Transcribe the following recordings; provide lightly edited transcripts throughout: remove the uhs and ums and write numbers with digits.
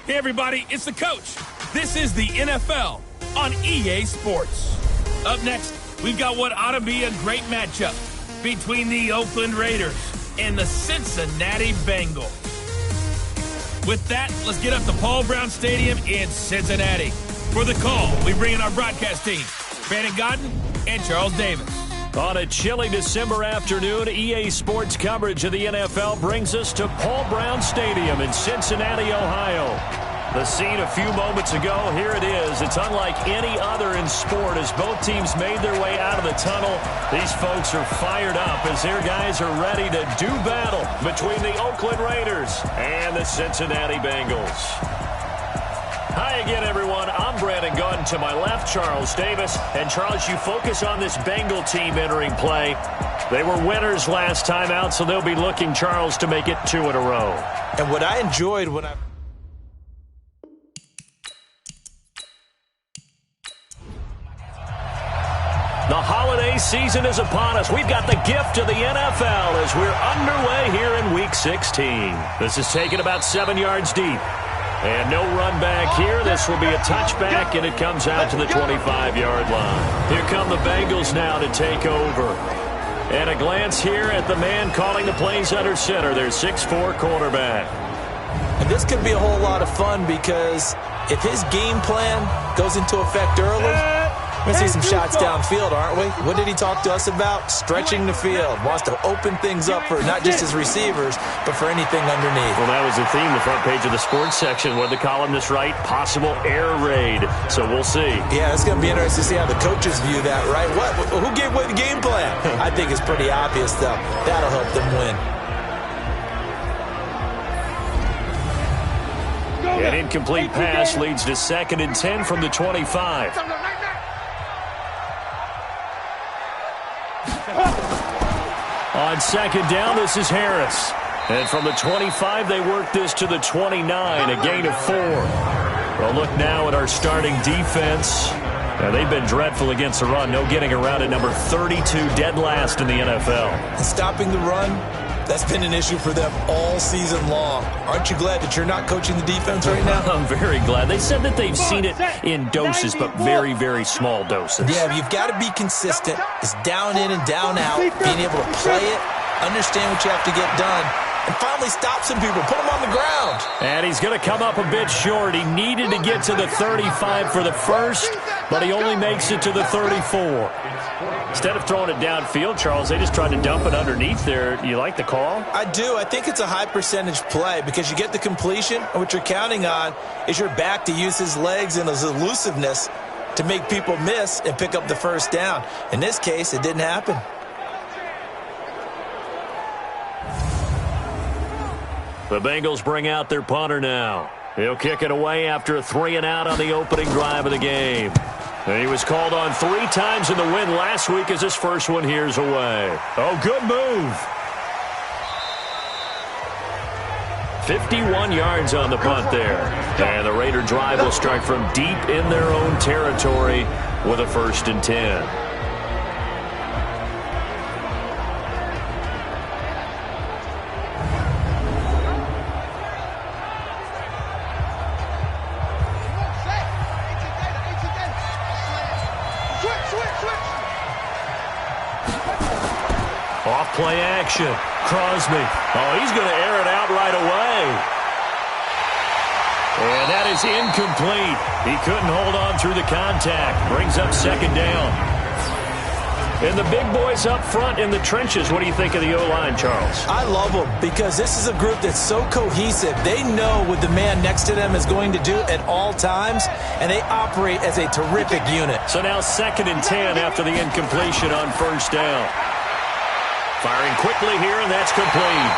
Hey, everybody, it's the coach. This is the NFL on EA Sports. Up next, we've got what ought to be a great matchup between the Oakland Raiders and the Cincinnati Bengals. With that, let's get up to Paul Brown Stadium in Cincinnati. For the call, we bring in our broadcast team, Brandon Godden and Charles Davis. On a chilly December afternoon, EA Sports coverage of the NFL brings us to Paul Brown Stadium in Cincinnati, Ohio. The scene a few moments ago, here it is. It's unlike any other in sport as both teams made their way out of the tunnel. These folks are fired up as their guys are ready to do battle between the Oakland Raiders and the Cincinnati Bengals. Hi again, everyone. I'm Brandon Gunn. To my left, Charles Davis. And, Charles, you focus on this Bengal team entering play. They were winners last time out, so they'll be looking, Charles, to make it 2 in a row. And what I enjoyed when I... The holiday season is upon us. We've got the gift of the NFL as we're underway here in Week 16. This is taken about 7 yards deep. And no run back here. This will be a touchback, and it comes out to the 25-yard line. Here come the Bengals now to take over. And a glance here at the man calling the plays under center, their 6'4" quarterback. And this could be a whole lot of fun because if his game plan goes into effect early, we're going to see some shots downfield, aren't we? What did he talk to us about? Stretching the field. Wants to open things up for not just his receivers, but for anything underneath. Well, that was the theme, the front page of the sports section. What did the columnist write? Possible air raid. So we'll see. Yeah, it's going to be interesting to see how the coaches view that, right? Who gave away the game plan? I think it's pretty obvious, though. That'll help them win. An incomplete pass leads to 2nd and 10 from the 25. On 2nd down, this is Harris. And from the 25, they work this to the 29, a gain of 4. Well, look now at our starting defense. Now, they've been dreadful against the run. No getting around at number 32, dead last in the NFL. And stopping the run, that's been an issue for them all season long. Aren't you glad that you're not coaching the defense right now? I'm very glad. They said that they've seen it in doses, but very, very small doses. Yeah, you've got to be consistent. It's down in and down out, being able to play it, understand what you have to get done, and finally stop some people, put them on the ground. And he's going to come up a bit short. He needed to get to the 35 for the first, but he only makes it to the 34. Instead of throwing it downfield, Charles, they just tried to dump it underneath there. You like the call? I do. I think it's a high percentage play because you get the completion, and what you're counting on is your back to use his legs and his elusiveness to make people miss and pick up the first down. In this case, it didn't happen. The Bengals bring out their punter now. He'll kick it away after a 3-and-out on the opening drive of the game. And he was called on 3 times in the win last week as his first one here's away. Oh, good move. 51 yards on the punt there. And the Raider drive will start from deep in their own territory with a 1st and 10. Off-play action. Crosby. Oh, he's going to air it out right away. And that is incomplete. He couldn't hold on through the contact. Brings up 2nd down. And the big boys up front in the trenches. What do you think of the O-line, Charles? I love them because this is a group that's so cohesive. They know what the man next to them is going to do at all times, and they operate as a terrific unit. So now 2nd and 10 after the incompletion on 1st down. Firing quickly here, and that's complete.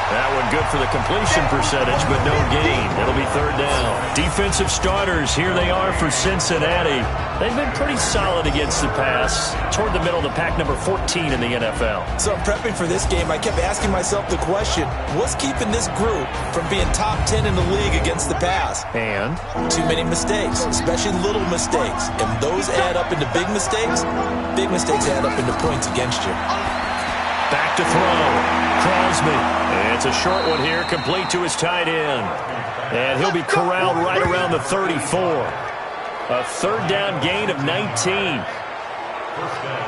That one good for the completion percentage, but no gain. It'll be 3rd down. Defensive starters, here they are for Cincinnati. They've been pretty solid against the pass. Toward the middle of the pack, number 14 in the NFL. So I'm prepping for this game. I kept asking myself the question, what's keeping this group from being top 10 in the league against the pass? And? Too many mistakes, especially little mistakes. And those add up into big mistakes. Big mistakes add up into points against you. Back to throw. Crosby. And it's a short one here, complete to his tight end. And he'll be corralled right around the 34. A third down gain of 19.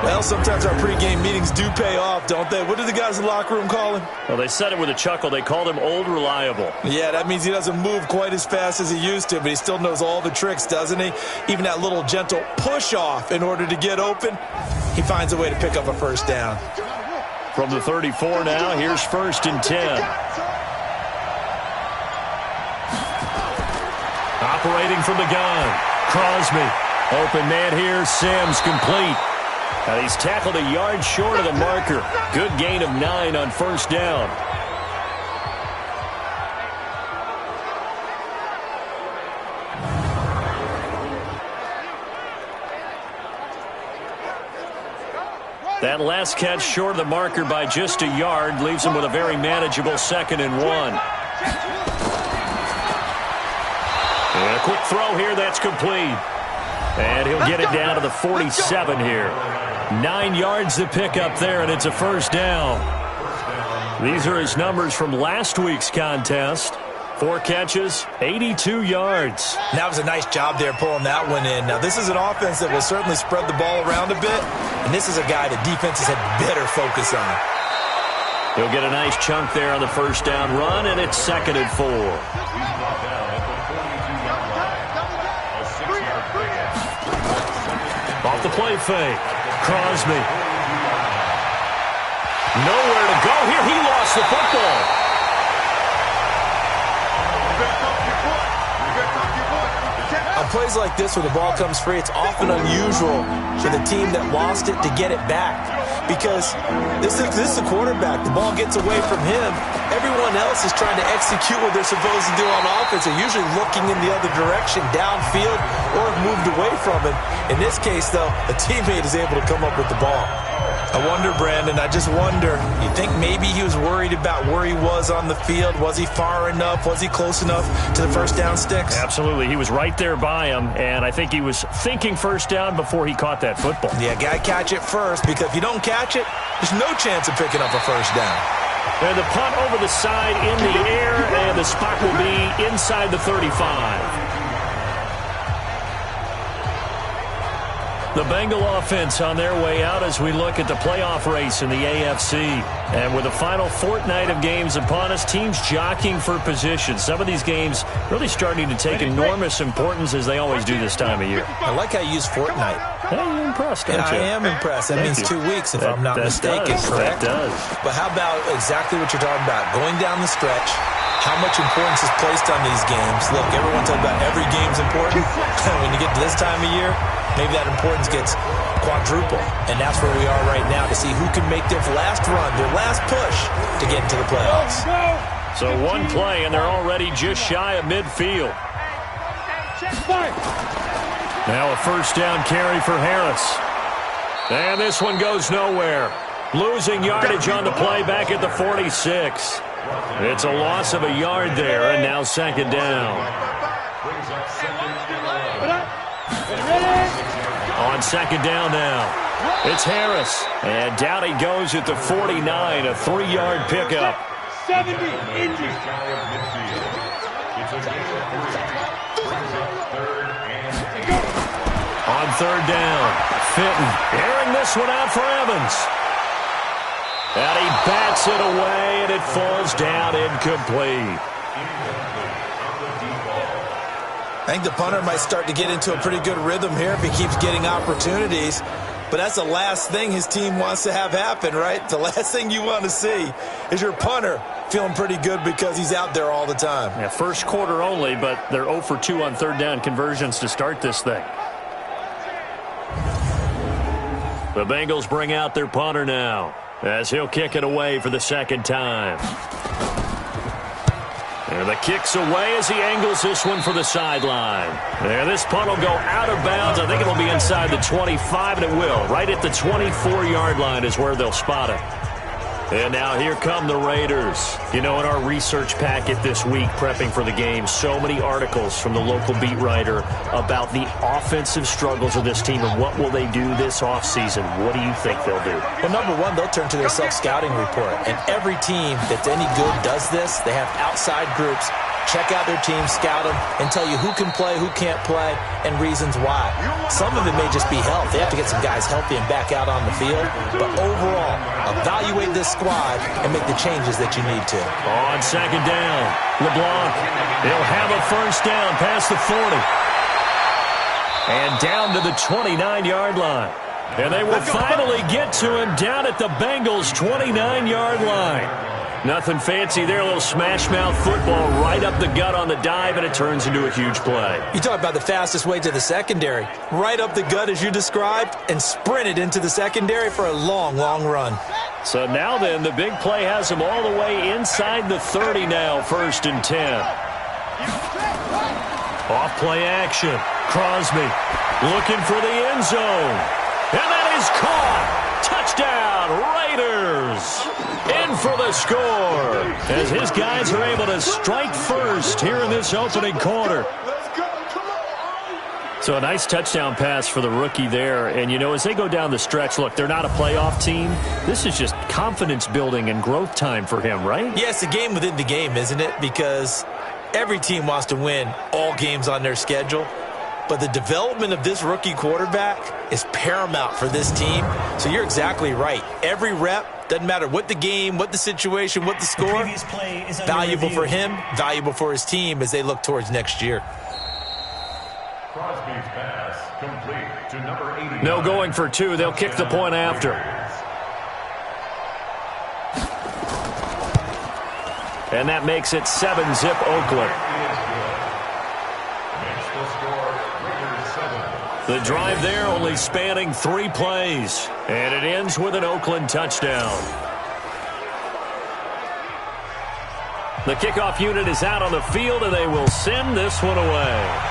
Well, sometimes our pregame meetings do pay off, don't they? What do the guys in the locker room call him? Well, they said it with a chuckle. They called him Old Reliable. Yeah, that means he doesn't move quite as fast as he used to, but he still knows all the tricks, doesn't he? Even that little gentle push-off in order to get open, he finds a way to pick up a first down. From the 34 now, here's 1st and 10. Operating from the gun, Crosby. Open man here, Sims complete. He's tackled a yard short of the marker. Good gain of 9 on 1st down. That last catch short of the marker by just a yard leaves him with a very manageable 2nd and 1. And a quick throw here, that's complete. And he'll get it down to the 47 here. 9 yards to pick up there, and it's a 1st down. These are his numbers from last week's contest. 4 catches, 82 yards. That was a nice job there pulling that one in. Now, this is an offense that will certainly spread the ball around a bit, and this is a guy that defenses had better focus on. He'll get a nice chunk there on the 1st down run, and it's 2nd and 4. Off the play fake. Crosby. Nowhere to go here. He lost the football. On plays like this where the ball comes free, it's often unusual for the team that lost it to get it back. Because this is the quarterback. The ball gets away from him. Everyone else is trying to execute what they're supposed to do on offense. They're usually looking in the other direction, downfield, or have moved away from it. In this case, though, a teammate is able to come up with the ball. I wonder, Brandon, I just wonder, you think maybe he was worried about where he was on the field? Was he far enough? Was he close enough to the 1st down sticks? Absolutely. He was right there by him, and I think he was thinking 1st down before he caught that football. Yeah, got to catch it first, because if you don't catch it, there's no chance of picking up a 1st down. And the punt over the side in the air, and the spot will be inside the 35. The Bengal offense on their way out as we look at the playoff race in the AFC. And with the final fortnight of games upon us, teams jockeying for position. Some of these games really starting to take enormous importance as they always do this time of year. I like how you use fortnight. Hey, you're impressed, aren't you? I am impressed. That means 2 weeks if I'm not mistaken, correct? That does. But how about exactly what you're talking about? Going down the stretch, how much importance is placed on these games. Look, everyone talks about every game's important. When you get to this time of year, maybe that importance gets quadruple. And that's where we are right now to see who can make their last run, their last push to get into the playoffs. So one play, and they're already just shy of midfield. Now a 1st down carry for Harris. And this one goes nowhere. Losing yardage on the play back at the 46. It's a loss of a yard there, and now 2nd down. On 2nd down now, it's Harris. And down he goes at the 49, a 3-yard pickup. 70 inches. On 3rd down, Fitton airing this one out for Evans. And he bats it away, and it falls down incomplete. I think the punter might start to get into a pretty good rhythm here if he keeps getting opportunities. But that's the last thing his team wants to have happen, right? The last thing you want to see is your punter feeling pretty good because he's out there all the time. Yeah, 1st quarter only, but they're 0 for 2 on 3rd down conversions to start this thing. The Bengals bring out their punter now as he'll kick it away for the 2nd time. And the kick's away as he angles this one for the sideline. And this punt will go out of bounds. I think it'll be inside the 25, and it will. Right at the 24-yard line is where they'll spot it. And now here come the Raiders. You know, in our research packet this week, prepping for the game, so many articles from the local beat writer about the offensive struggles of this team and what will they do this offseason. What do you think they'll do? Well, number one, they'll turn to their self-scouting report. And every team that's any good does this. They have outside groups. Check out their team, scout them, and tell you who can play, who can't play, and reasons why. Some of it may just be health. They have to get some guys healthy and back out on the field. But overall, evaluate this squad and make the changes that you need to. On second down, LeBlanc. He'll have a first down past the 40. And down to the 29-yard line. And they will finally get to him down at the Bengals' 29-yard line. Nothing fancy there, a little smash-mouth football right up the gut on the dive, and it turns into a huge play. You talk about the fastest way to the secondary. Right up the gut as you described, and sprinted into the secondary for a long, long run. So now then, the big play has him all the way inside the 30 now, 1st and 10. Off play action. Crosby looking for the end zone. And that is caught. Touchdown, Raiders. In for the score as his guys are able to strike first here in this opening quarter. So a nice touchdown pass for the rookie there. And, you know, as they go down the stretch, look, they're not a playoff team. This is just confidence building and growth time for him, right? Yeah, it's a game within the game, isn't it? Because every team wants to win all games on their schedule. But the development of this rookie quarterback is paramount for this team. So you're exactly right. Every rep, doesn't matter what the game, what the situation, what the score, valuable for him, valuable for his team as they look towards next year. Crosby's pass complete to number 89. No going for two. They'll kick the point after. And that makes it 7-zip Oakland. The drive there only spanning 3 plays. And it ends with an Oakland touchdown. The kickoff unit is out on the field, and they will send this one away.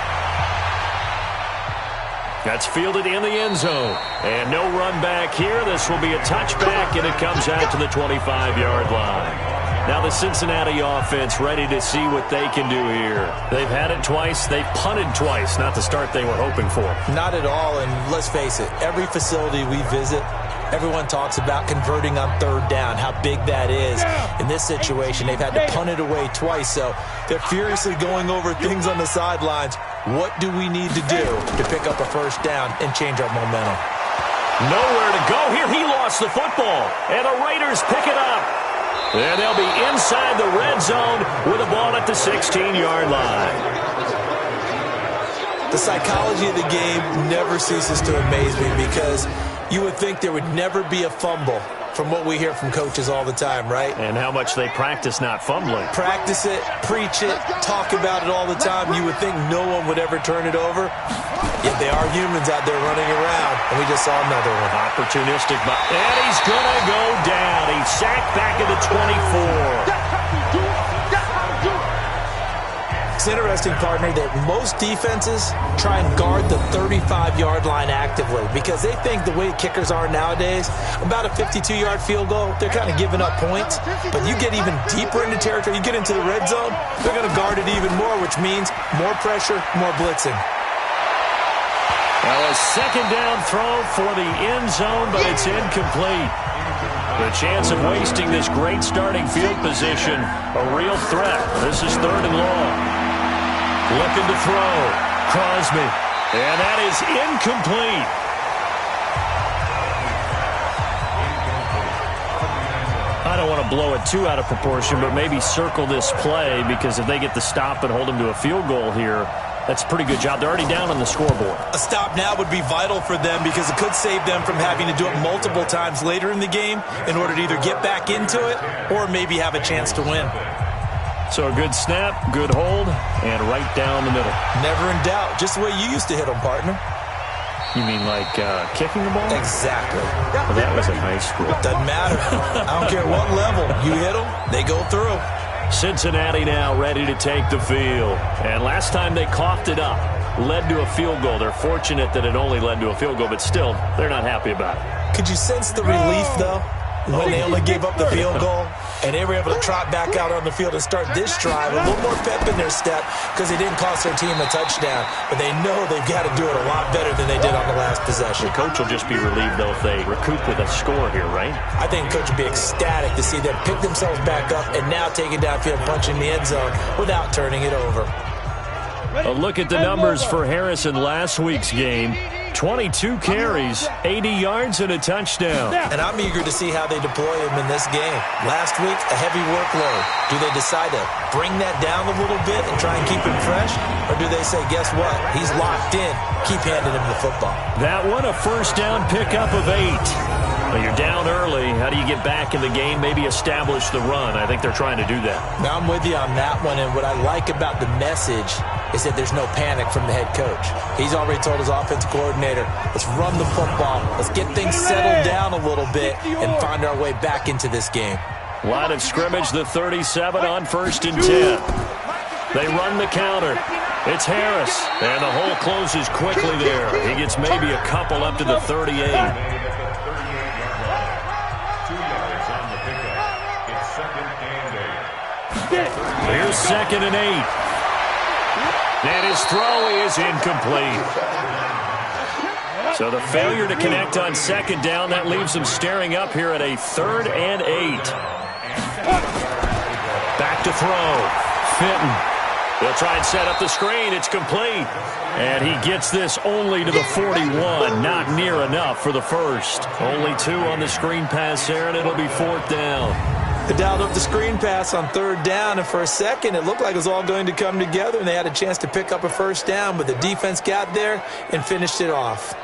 That's fielded in the end zone. And no run back here. This will be a touchback, and it comes out to the 25-yard line. Now the Cincinnati offense ready to see what they can do here. They've had it twice. They've punted twice. Not the start they were hoping for. Not at all, and let's face it, every facility we visit, everyone talks about converting on 3rd down, how big that is. In this situation, they've had to punt it away twice, so they're furiously going over things on the sidelines. What do we need to do to pick up a first down and change our momentum? Nowhere to go here. He lost the football, and the Raiders pick it up. And they'll be inside the red zone with a ball at the 16-yard line. The psychology of the game never ceases to amaze me because you would think there would never be a fumble from what we hear from coaches all the time, right? And how much they practice not fumbling. Practice it, preach it, talk about it all the time. You would think no one would ever turn it over. Yet they are humans out there running around, and we just saw another one. Opportunistic, and he's going to go down. He's sacked back at the 24. It's interesting, partner, that most defenses try and guard the 35-yard line actively because they think the way kickers are nowadays, about a 52-yard field goal, they're kind of giving up points. But you get even deeper into territory, you get into the red zone, they're going to guard it even more, which means more pressure, more blitzing. Well, a second down throw for the end zone, but it's incomplete. The chance of wasting this great starting field position, a real threat. This is 3rd and long. Looking to throw. Crosby. And that is incomplete. I don't want to blow it too out of proportion, but maybe circle this play because if they get the stop and hold them to a field goal here, that's a pretty good job. They're already down on the scoreboard. A stop now would be vital for them because it could save them from having to do it multiple times later in the game in order to either get back into it or maybe have a chance to win. So a good snap, good hold, and right down the middle. Never in doubt. Just the way you used to hit them, partner. You mean like kicking the ball? Exactly. Well, that was in high school. Doesn't matter. I don't care what level. You hit them, they go through. Cincinnati now ready to take the field. And last time they coughed it up, led to a field goal. They're fortunate that it only led to a field goal, but still, they're not happy about it. Could you sense the relief, though? when they only gave up the field goal, and they were able to trot back out on the field and start this drive. A little more pep in their step because they didn't cost their team a touchdown. But they know they've got to do it a lot better than they did on the last possession. The coach will just be relieved, though, if they recoup with a score here, right? I think the coach would be ecstatic to see them pick themselves back up and now take it downfield, punching the end zone without turning it over. A look at the numbers for Harris in last week's game. 22 carries, 80 yards, and a touchdown. And I'm eager to see how they deploy him in this game. Last week, a heavy workload. Do they decide to bring that down a little bit and try and keep him fresh? Or do they say, guess what? He's locked in. Keep handing him the football. That one, a first down pickup of 8. Well, you're down early. How do you get back in the game? Maybe establish the run. I think they're trying to do that. Now, I'm with you on that one, and what I like about the message is that there's no panic from the head coach. He's already told his offensive coordinator, let's run the football, let's get things settled down a little bit and find our way back into this game. Line of scrimmage, the 37 on 1st and 10. They run the counter. It's Harris, and the hole closes quickly there. He gets maybe a couple up to the 38. Here's 2nd and 8. And his throw is incomplete. So the failure to connect on 2nd down, that leaves him staring up here at a 3rd and 8. Back to throw. Fenton. They'll try and set up the screen. It's complete. And he gets this only to the 41. Not near enough for the first. Only 2 on the screen pass there, and it'll be 4th down. They dialed up the screen pass on 3rd down, and for a second it looked like it was all going to come together, and they had a chance to pick up a first down, but the defense got there and finished it off.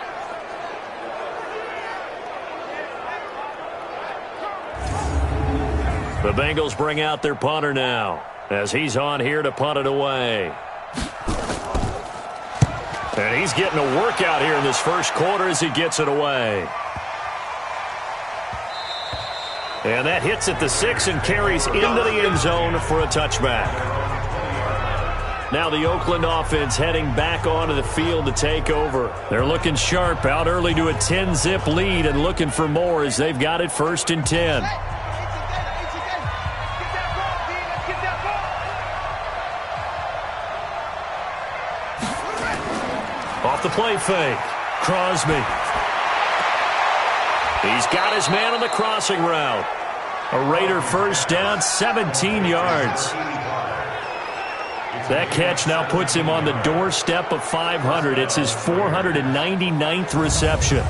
The Bengals bring out their punter now, as he's on here to punt it away. And he's getting a workout here in this first quarter as he gets it away. And that hits at the 6 and carries into the end zone for a touchback. Now the Oakland offense heading back onto the field to take over. They're looking sharp, out early to a 10-zip lead and looking for more as they've got it 1st and 10. Off the play fake. Crosby. He's got his man on the crossing route. A Raider first down, 17 yards. That catch now puts him on the doorstep of 500. It's his 499th reception.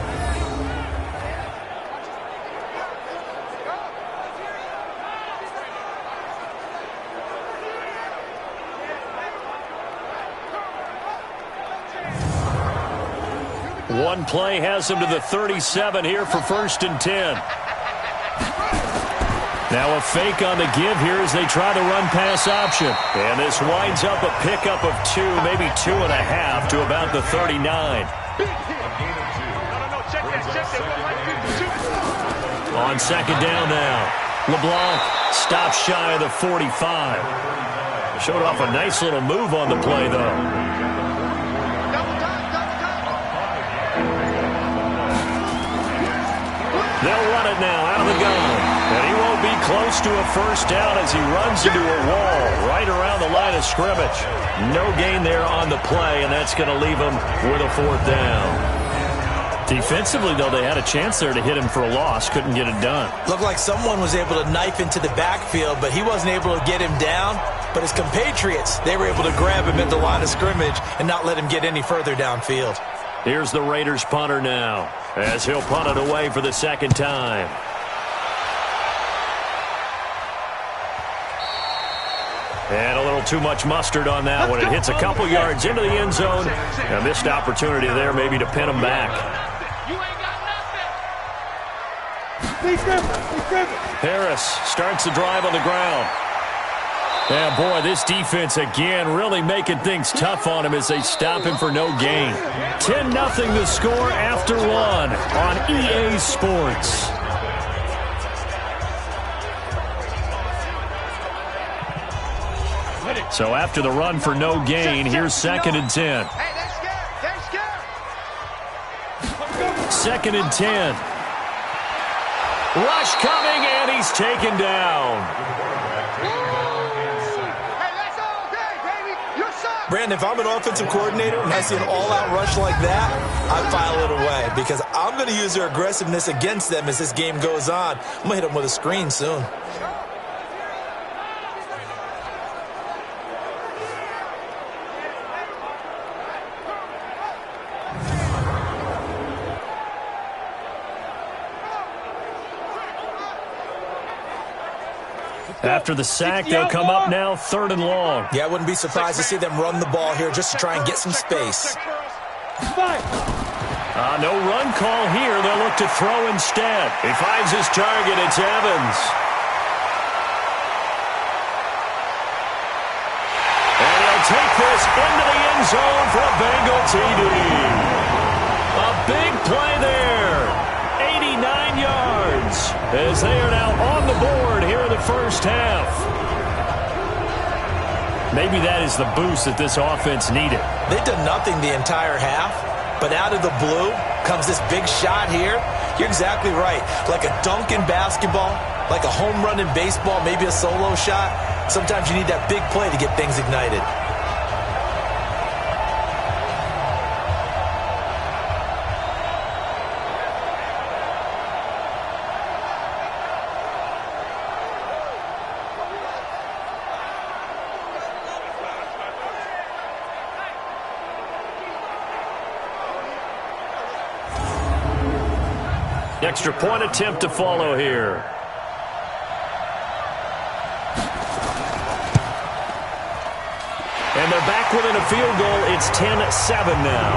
One play has him to the 37 here for 1st and 10. Now a fake on the give here as they try the run-pass option. And this winds up a pickup of 2, maybe 2.5 to about the 39. On 2nd down now. LeBlanc stops shy of the 45. Showed off a nice little move on the play, though. They'll run it now out of the gun. And he won't be close to a first down as he runs into a wall right around the line of scrimmage. No gain there on the play, and that's going to leave him with a 4th down. Defensively, though, they had a chance there to hit him for a loss. Couldn't get it done. Looked like someone was able to knife into the backfield, but he wasn't able to get him down. But his compatriots, they were able to grab him at the line of scrimmage and not let him get any further downfield. Here's the Raiders punter now, as he'll punt it away for the 2nd time. And a little too much mustard on that one. It hits a couple yards into the end zone. A missed opportunity there maybe to pin him back. Harris starts the drive on the ground. Yeah, boy, this defense again really making things tough on him as they stop him for no gain. 10-0 the score after 1 on EA Sports. So after the run for no gain, here's 2nd and 10. 2nd and 10. Rush coming, and he's taken down. Brandon, if I'm an offensive coordinator and I see an all-out rush like that, I file it away because I'm going to use their aggressiveness against them as this game goes on. I'm going to hit them with a screen soon. After the sack, they'll come up now 3rd and long. Yeah, I wouldn't be surprised to see them run the ball here just to try and get some space. No run call here. They'll look to throw instead. He finds his target. It's Evans. And he'll take this into the end zone for a Bengal TD. A big play there. 89 yards as they are now on the board here in the first half. Maybe that is the boost that this offense needed. They've done nothing the entire half, but out of the blue comes this big shot here. You're exactly right. Like a dunk in basketball, like a home run in baseball, maybe a solo shot. Sometimes you need that big play to get things ignited. Extra point attempt to follow here. And they're back within a field goal. It's 10-7 now.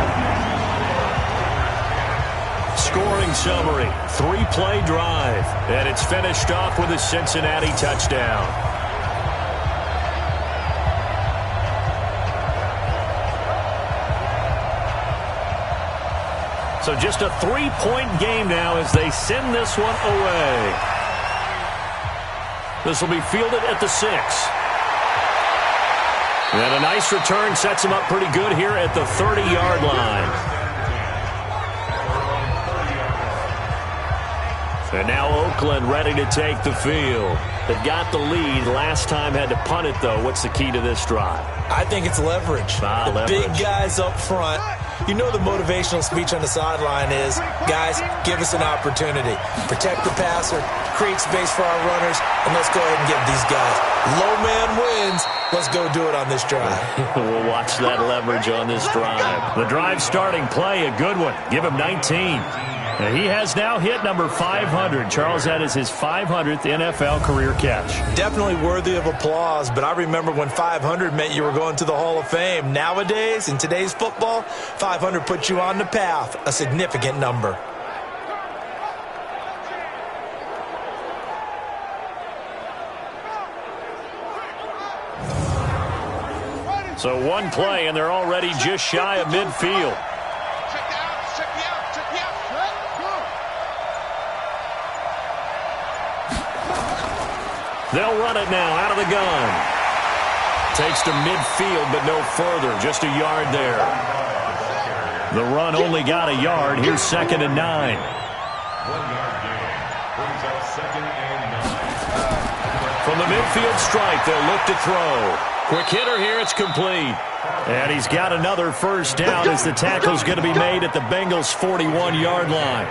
Scoring summary, 3-play drive. And it's finished off with a Cincinnati touchdown. So just a 3-point game now as they send this one away. This will be fielded at the 6. And a nice return sets him up pretty good here at the 30-yard line. And now Oakland ready to take the field. They've got the lead. Last time had to punt it, though. What's the key to this drive? I think it's leverage. Leverage. Big guys up front. You know the motivational speech on the sideline is, guys, give us an opportunity. Protect the passer, create space for our runners, and let's go ahead and give these guys. Low man wins. Let's go do it on this drive. We'll watch that leverage on this drive. The drive starting play, a good one. Give him 19. And he has now hit number 500. Charles, that is his 500th NFL career catch. Definitely worthy of applause, but I remember when 500 meant you were going to the Hall of Fame. Nowadays, in today's football, 500 puts you on the path, a significant number. So one play, and they're already just shy of midfield. They'll run it now out of the gun. Takes to midfield, but no further. Just a yard there. The run only got a yard. Here's 2nd and 9. 1 yard gain. Brings up 2nd and 9. From the midfield strike, they'll look to throw. Quick hitter here. It's complete. And he's got another first down as the tackle's going to be made at the Bengals' 41-yard line.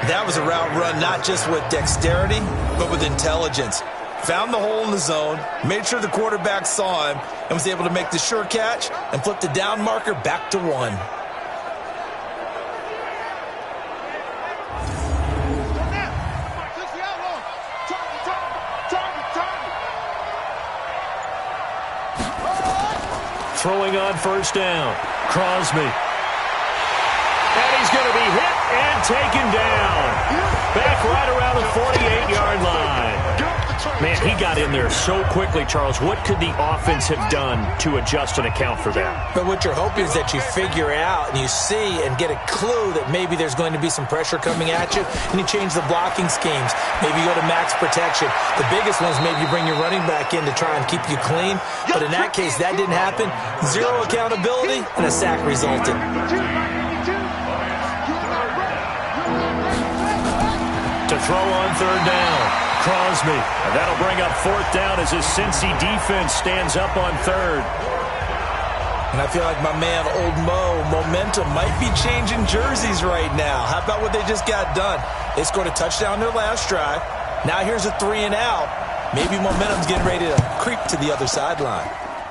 That was a route run not just with dexterity, but with intelligence. Found the hole in the zone, made sure the quarterback saw him, and was able to make the sure catch and flip the down marker back to 1. Throwing on first down. Crosby. And he's going to be hit and taken down. Back right around the 48-yard line. Man, he got in there so quickly, Charles. What could the offense have done to adjust and account for that? But what you're hoping is that you figure out and you see and get a clue that maybe there's going to be some pressure coming at you, and you change the blocking schemes. Maybe you go to max protection. The biggest one is maybe you bring your running back in to try and keep you clean. But in that case, that didn't happen. Zero accountability, and a sack resulted. To to throw on third down. Crosby. And that'll bring up fourth down as his Cincy defense stands up on third. And I feel like my man, Old Mo, momentum might be changing jerseys right now. How about what they just got done? They scored a touchdown their last drive. Now here's a 3 and out. Maybe momentum's getting ready to creep to the other sideline.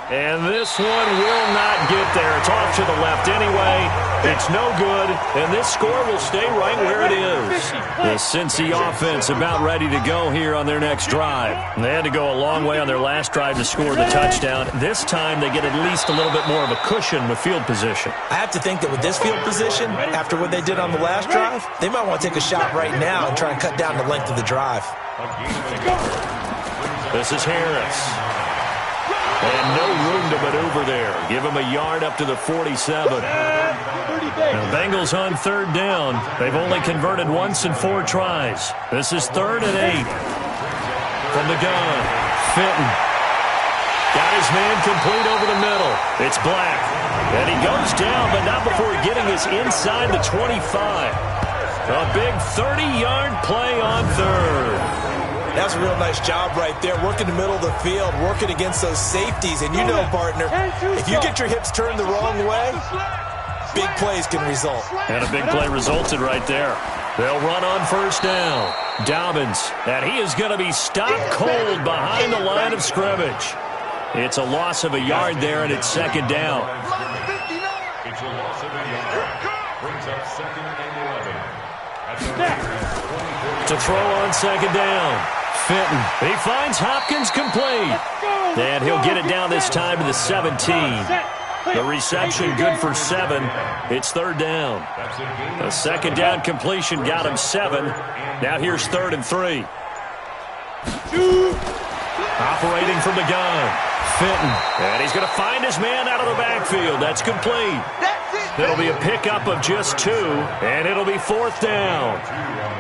And this one will not get there. It's off to the left anyway. It's no good, and this score will stay right where it is. The Cincy offense about ready to go here on their next drive. They had to go a long way on their last drive to score the touchdown. This time they get at least a little bit more of a cushion with field position. I have to think that with this field position, after what they did on the last drive, they might want to take a shot right now and try and cut down the length of the drive. This is Harris. And no room to maneuver there. Give him a yard up to the 47. The Bengals on third down. They've only converted once in 4 tries. This is 3rd and 8. From the gun, Fenton. Got his man complete over the middle. It's Black. And he goes down, but not before getting us inside the 25. A big 30-yard play on third. That's a real nice job right there, working the middle of the field, working against those safeties. And you know, partner, if you get your hips turned the wrong way, big plays can result. And a big play resulted right there. They'll run on first down. Dobbins, and he is going to be stopped cold behind the line of scrimmage. It's a loss of a yard there, and it's 2nd down. It's a loss of a yard. Brings up 2nd and 11. To throw on 2nd down. Fenton. He finds Hopkins complete. And he'll get it down this time to the 17. The reception good for 7. It's 3rd down. A 2nd down completion got him 7. Now here's 3rd and 3. Operating from the gun. Fenton. And he's going to find his man out of the backfield. That's complete. It'll be a pickup of just 2, and it'll be 4th down.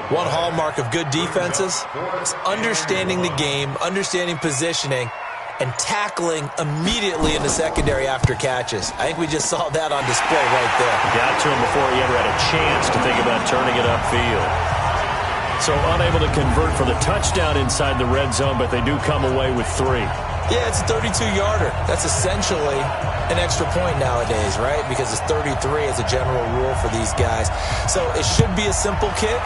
One hallmark of good defenses is understanding the game, understanding positioning, and tackling immediately in the secondary after catches. I think we just saw that on display right there. Got to him before he ever had a chance to think about turning it upfield. So unable to convert for the touchdown inside the red zone, but they do come away with 3. Yeah, it's a 32-yarder. That's essentially an extra point nowadays, right? Because it's 33 as a general rule for these guys. So it should be a simple kick.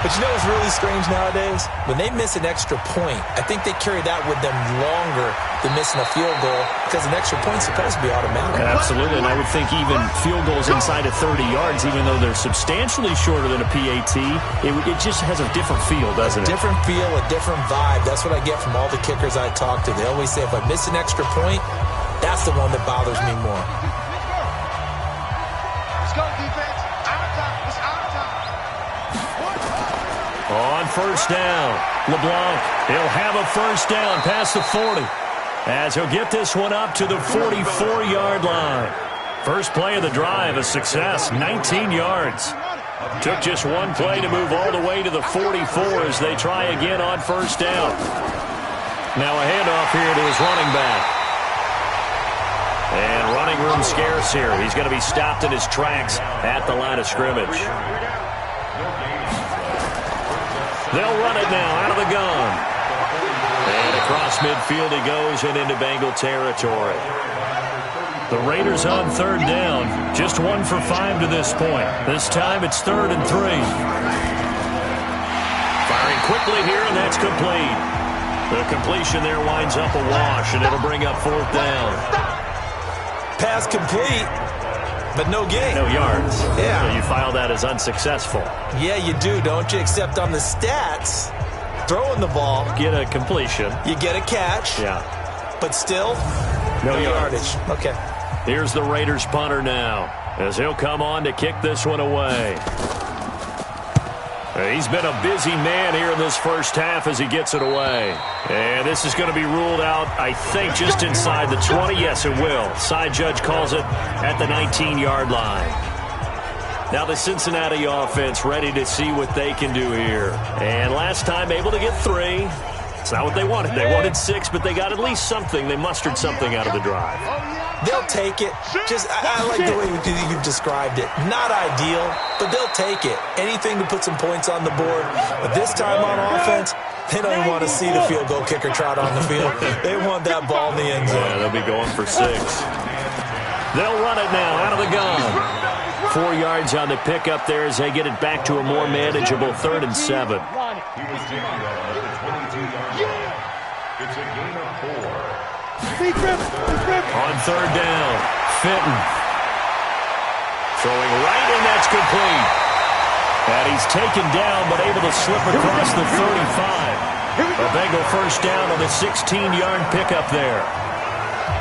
But you know what's really strange nowadays? When they miss an extra point, I think they carry that with them longer than missing a field goal because an extra point's supposed to be automatic. Absolutely, and I would think even field goals inside of 30 yards, even though they're substantially shorter than a PAT, it just has a different feel, doesn't it? Different feel, a different vibe. That's what I get from all the kickers I talk to. They always say if I miss an extra point, that's the one that bothers me more. Let's go, defense. Out of time. It's out of time. On first down, LeBlanc, he'll have a first down past the 40 as he'll get this one up to the 44-yard line. First play of the drive, a success, 19 yards. Took just one play to move all the way to the 44 as they try again on first down. Now a handoff here to his running back. And running room scarce here. He's going to be stopped in his tracks at the line of scrimmage. They'll run it now out of the gun. And across midfield he goes and into Bengal territory. The Raiders on third down. Just 1 for 5 to this point. This time it's 3rd and 3. Firing quickly here, and that's complete. The completion there winds up a wash, and it'll bring up 4th down. Pass complete, but no gain. No yards. Yeah. So you file that as unsuccessful. Yeah, you do, don't you? Except on the stats, throwing the ball, Get a completion. you get a catch, Yeah. but still, No yardage. Okay. Here's the Raiders punter now as he'll come on to kick this one away. He's been a busy man here in this first half as he gets it away. And this is going to be ruled out, I think, just inside the 20. Yes, it will. Side judge calls it at the 19-yard line. Now the Cincinnati offense ready to see what they can do here. And last time able to get 3. It's not what they wanted. They wanted 6, but they got at least something. They mustered something out of the drive. They'll take it. I like the way you've described it. Not ideal, but they'll take it. Anything to put some points on the board. But this time on offense, they don't even want to see the field goal kicker trot on the field. They want that ball in the end zone. Yeah, they'll be going for 6. They'll run it now out of the gun. 4 yards on the pickup there as they get it back to a more manageable 3rd and 7. He was taken out at the 22-yard line. It's a gain of 4. On 3rd down, Fenton. Throwing right, and that's complete. And he's taken down, but able to slip across the 35. A Bengal first down on the 16-yard pickup there.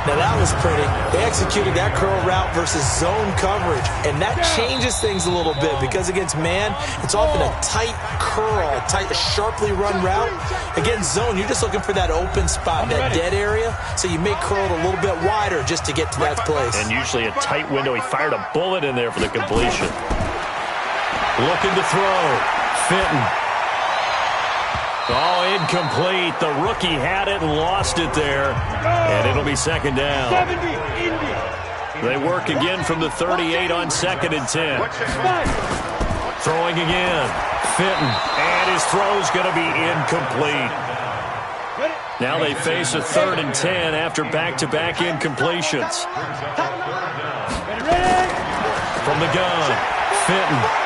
Now that was pretty. They executed that curl route versus zone coverage, and that changes things a little bit because against man, it's often a tight curl, sharply run route. Against zone, you're just looking for that open spot, that dead area, so you may curl it a little bit wider just to get to that place. And usually a tight window. He fired a bullet in there for the completion. Looking to throw. Fenton. Oh, incomplete. The rookie had it and lost it there. And it'll be 2nd down. They work again from the 38 on 2nd and 10. Throwing again. Fenton. And his throw's going to be incomplete. Now they face a 3rd and 10 after back-to-back incompletions. From the gun. Fenton.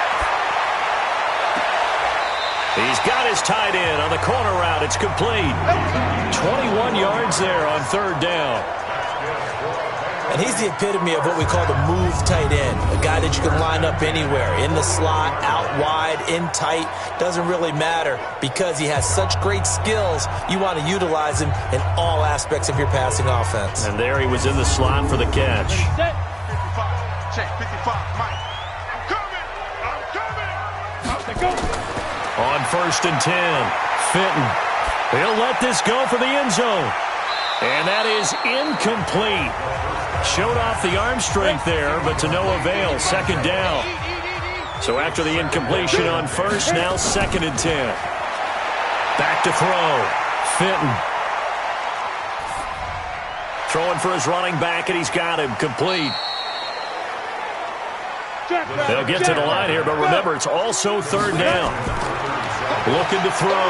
He's got his tight end on the corner route. It's complete. 21 yards there on 3rd down. And he's the epitome of what we call the move tight end. A guy that you can line up anywhere. In the slot, out wide, in tight. Doesn't really matter because he has such great skills. You want to utilize him in all aspects of your passing offense. And there he was in the slot for the catch. 55. Check 55. Mike. I'm coming. On 1st and 10, Fenton. He'll let this go for the end zone. And that is incomplete. Showed off the arm strength there, but to no avail. 2nd down. So after the incompletion on 1st, now 2nd and 10. Back to throw. Fenton. Throwing for his running back, and he's got him. Complete. They'll get to the line here, but remember, it's also 3rd down. Looking to throw.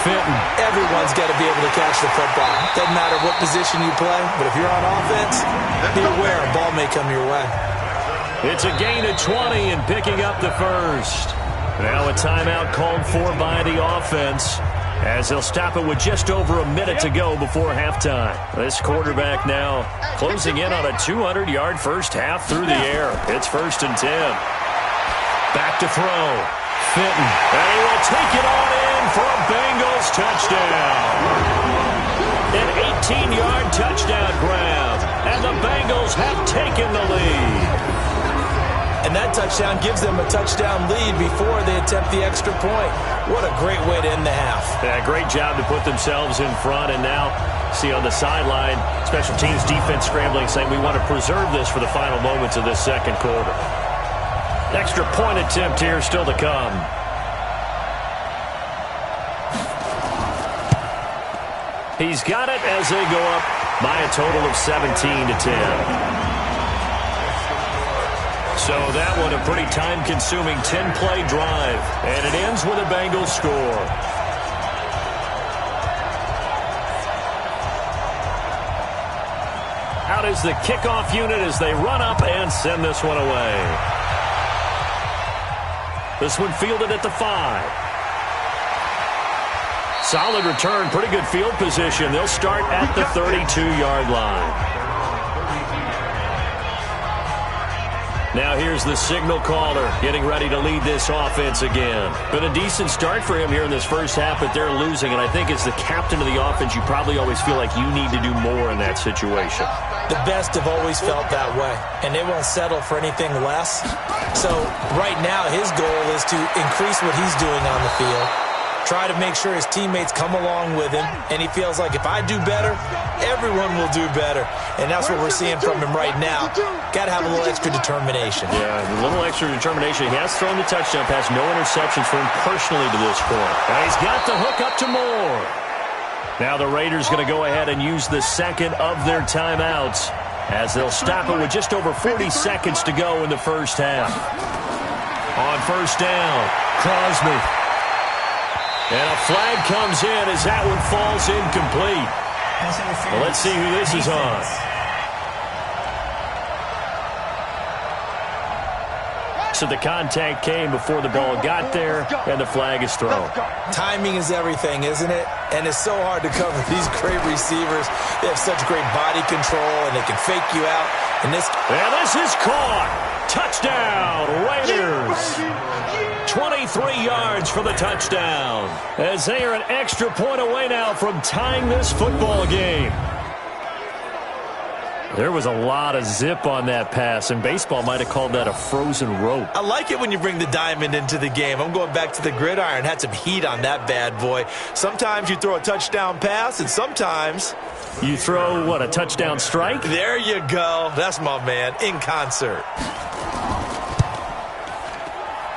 Fenton. Everyone's got to be able to catch the football. Doesn't matter what position you play, but if you're on offense, be aware a ball may come your way. It's a gain of 20 and picking up the 1st. Now a timeout called for by the offense as they'll stop it with just over a minute to go before halftime. This quarterback now closing in on a 200-yard first half through the air. It's 1st and 10. Back to throw. Fenton. And he will take it on in for a Bengals touchdown. An 18-yard touchdown grab. And the Bengals have taken the lead. And that touchdown gives them a touchdown lead before they attempt the extra point. What a great way to end the half. Yeah, great job to put themselves in front. And now, see on the sideline, special teams defense scrambling, saying we want to preserve this for the final moments of this 2nd quarter. Extra point attempt here still to come. He's got it as they go up by a total of 17-10. So that one a pretty time-consuming 10-play drive. And it ends with a Bengals score. Out is the kickoff unit as they run up and send this one away. This one fielded at the 5. Solid return, pretty good field position. They'll start at the 32-yard line. Now here's the signal caller getting ready to lead this offense again. Been a decent start for him here in this first half, but they're losing. And I think as the captain of the offense, you probably always feel like you need to do more in that situation. The best have always felt that way, and they won't settle for anything less. So right now his goal is to increase what he's doing on the field, try to make sure his teammates come along with him, and he feels like if I do better, everyone will do better. And that's what we're seeing from him right now. Got to have a little extra determination. Yeah, a little extra determination. He has thrown the touchdown pass, no interceptions for him personally to this point. And he's got the hook up to Moore. Now the Raiders going to go ahead and use the second of their timeouts as they'll stop it with just over 40 seconds to go in the first half. On first down, Crosby. And a flag comes in as that one falls incomplete. Well, let's see who this is on. So the contact came before the ball got there, and the flag is thrown. Timing is everything, isn't it? And it's so hard to cover these great receivers. They have such great body control, and they can fake you out. And this is caught. Touchdown, Raiders. 23 yards for the touchdown. As they are an extra point away now from tying this football game. There was a lot of zip on that pass, and baseball might have called that a frozen rope. I like it when you bring the diamond into the game. I'm going back to the gridiron. Had some heat on that bad boy. Sometimes you throw a touchdown pass, and sometimes you throw, what, a touchdown strike? There you go. That's my man, in concert.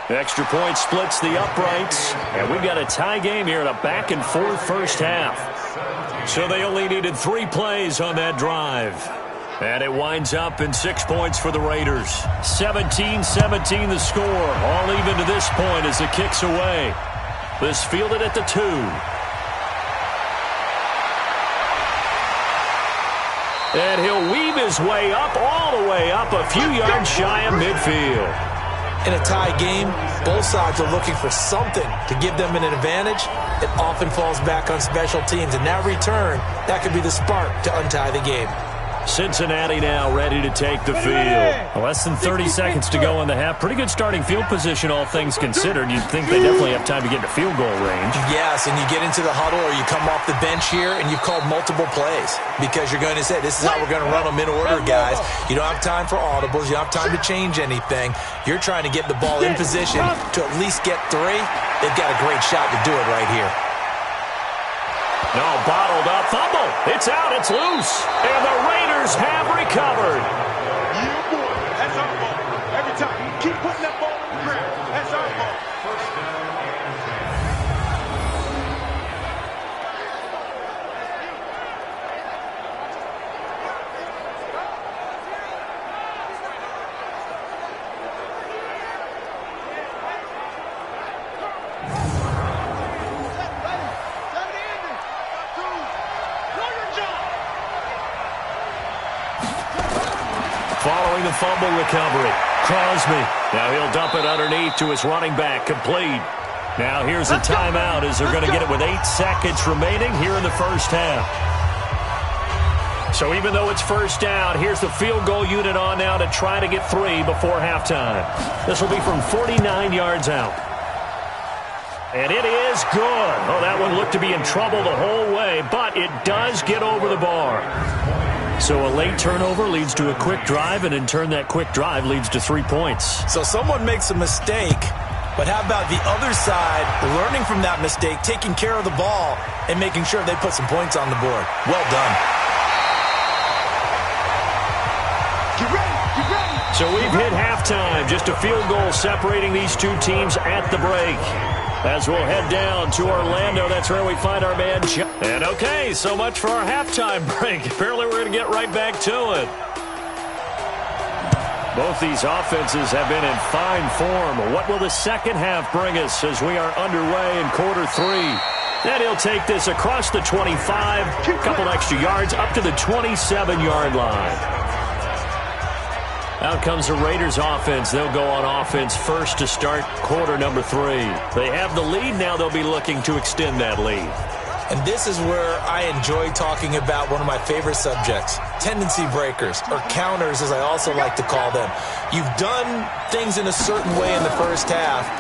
Extra point splits the uprights, and we've got a tie game here in a back-and-forth first half. So they only needed 3 plays on that drive. And it winds up in 6 points for the Raiders. 17-17 the score. All even to this point as it kicks away. This fielded at the 2. And he'll weave his way up, all the way up, a few yards shy of midfield. In a tie game, both sides are looking for something to give them an advantage. It often falls back on special teams. And that return, that could be the spark to untie the game. Cincinnati now ready to take the field. Less than 30 seconds to go in the half. Pretty good starting field position, all things considered. You'd think they definitely have time to get into field goal range. Yes, and you get into the huddle or you come off the bench here and you've called multiple plays because you're going to say, this is how we're going to run them in order, guys. You don't have time for audibles. You don't have time to change anything. You're trying to get the ball in position to at least get 3. They've got a great shot to do it right here. No, bottled up, fumble. It's out, it's loose. And the Raiders have recovered. Yeah, boy, that's our fault. Every time you keep putting that ball on the ground, that's our fault. First down and 10. Following the fumble recovery, Crosby. Now he'll dump it underneath to his running back, complete. Now here's a timeout as they're going to get it with 8 seconds remaining here in the first half. So even though it's first down, here's the field goal unit on now to try to get 3 before halftime. This will be from 49 yards out. And it is good. Oh, that one looked to be in trouble the whole way, but it does get over the bar. So a late turnover leads to a quick drive, and in turn that quick drive leads to 3 points. So someone makes a mistake, but how about the other side learning from that mistake, taking care of the ball, and making sure they put some points on the board? Well done. Get ready, get ready. So we've hit halftime. Just a field goal separating these two teams at the break. As we'll head down to Orlando, that's where we find our man John. And okay, so much for our halftime break. Apparently we're going to get right back to it. Both these offenses have been in fine form. What will the second half bring us as we are underway in quarter 3? And he'll take this across the 25, a couple extra yards, up to the 27-yard line. Out comes the Raiders offense. They'll go on offense first to start quarter number 3. They have the lead. Now they'll be looking to extend that lead. And this is where I enjoy talking about one of my favorite subjects, tendency breakers, or counters as I also like to call them. You've done things in a certain way in the first half,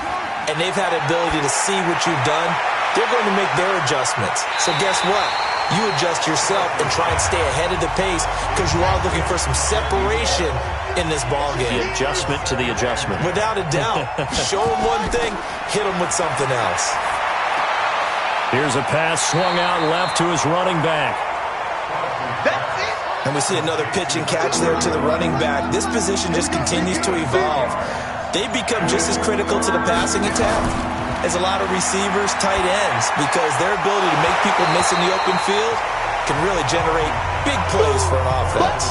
and they've had the ability to see what you've done. They're going to make their adjustments. So guess what? You adjust yourself and try and stay ahead of the pace because you are looking for some separation in this ball game. The adjustment to the adjustment. Without a doubt. Show them one thing, hit them with something else. Here's a pass swung out left to his running back. And we see another pitch and catch there to the running back. This position just continues to evolve. They become just as critical to the passing attack is a lot of receivers, tight ends, because their ability to make people miss in the open field can really generate big plays for an offense.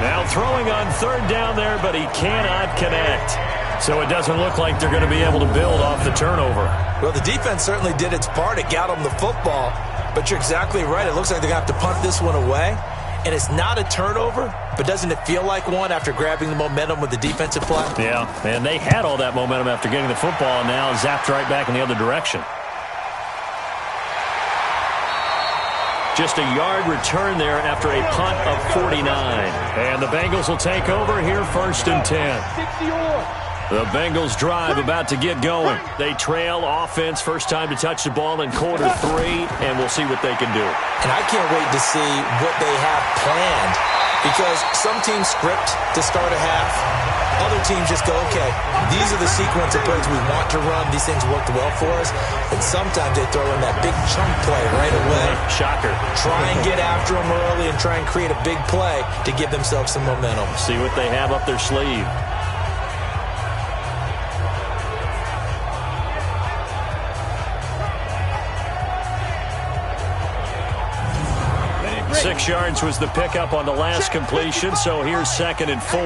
Now throwing on third down there, but he cannot connect. So it doesn't look like they're going to be able to build off the turnover. Well, the defense certainly did its part. It got them the football. But you're exactly right. It looks like they're going to have to punt this one away. And it's not a turnover, but doesn't it feel like one after grabbing the momentum with the defensive play? Yeah, and they had all that momentum after getting the football, and now zapped right back in the other direction. Just a yard return there after a punt of 49. And the Bengals will take over here, 1st and 10. The Bengals drive about to get going. They trail offense, first time to touch the ball in quarter 3, and we'll see what they can do. And I can't wait to see what they have planned, because some teams script to start a half. Other teams just go, okay, these are the sequence of plays we want to run. These things worked well for us. And sometimes they throw in that big chunk play right away. Shocker. Try and get after them early and try and create a big play to give themselves some momentum. See what they have up their sleeve. Six yards was the pickup on the last completion, so here's 2nd and 4.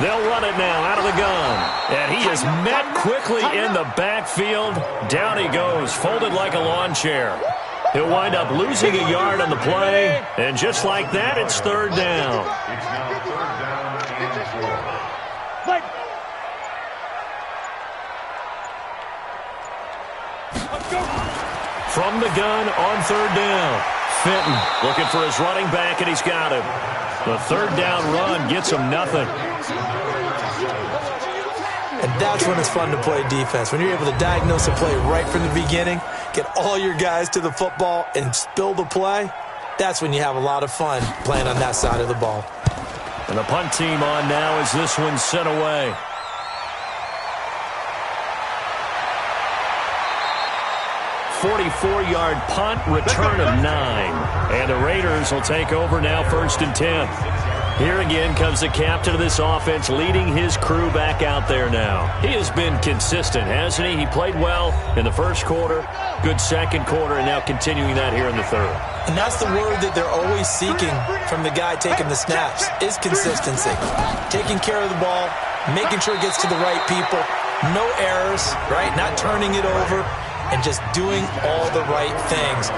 They'll run it now out of the gun. And he is met quickly in the backfield. Down he goes, folded like a lawn chair. He'll wind up losing a yard on the play. And just like that, it's 3rd down. It's now 3rd down and 4. From the gun on 3rd down. Fenton looking for his running back, and he's got him. The 3rd down run gets him nothing. And that's when it's fun to play defense. When you're able to diagnose a play right from the beginning, get all your guys to the football, and spill the play, that's when you have a lot of fun playing on that side of the ball. And the punt team on now as this one's sent away. 44-yard punt, return of 9. And the Raiders will take over now, 1st and 10. Here again comes the captain of this offense, leading his crew back out there now. He has been consistent, hasn't he? He played well in the first quarter, good second quarter, and now continuing that here in the 3rd. And that's the word that they're always seeking from the guy taking the snaps, is consistency. Taking care of the ball, making sure it gets to the right people, no errors, right? Not turning it over, and just doing all the right things.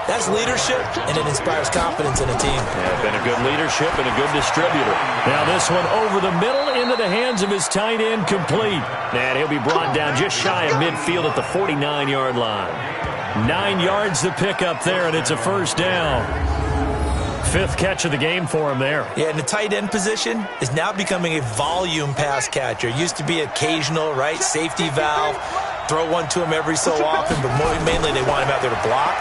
That's leadership, and it inspires confidence in a team. Yeah, been a good leadership and a good distributor. Now this one over the middle into the hands of his tight end, complete. And he'll be brought down just shy of midfield at the 49-yard line. 9 yards to pick up there, and it's a 1st down. 5th catch of the game for him there. Yeah, and the tight end position is now becoming a volume pass catcher. It used to be occasional, right? Safety valve. Throw one to him every so often, but mainly they want him out there to block.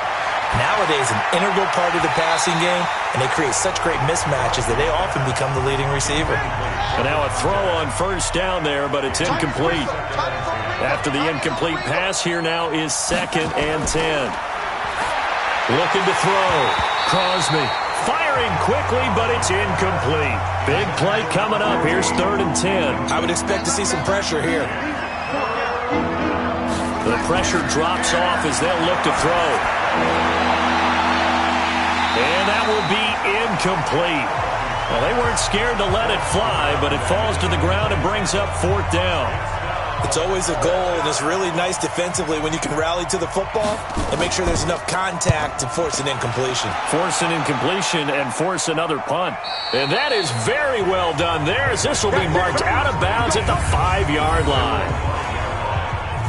Nowadays, an integral part of the passing game, and they create such great mismatches that they often become the leading receiver. And now a throw on 1st down there, but it's incomplete. After the incomplete pass, here now is 2nd and 10. Looking to throw. Crosby firing quickly, but it's incomplete. Big play coming up. Here's 3rd and 10. I would expect to see some pressure here. The pressure drops off as they'll look to throw. And that will be incomplete. Well, they weren't scared to let it fly, but it falls to the ground and brings up 4th down. It's always a goal, and it's really nice defensively when you can rally to the football and make sure there's enough contact to force an incompletion. Force an incompletion and force another punt. And that is very well done there, as this will be marked out of bounds at the 5-yard line.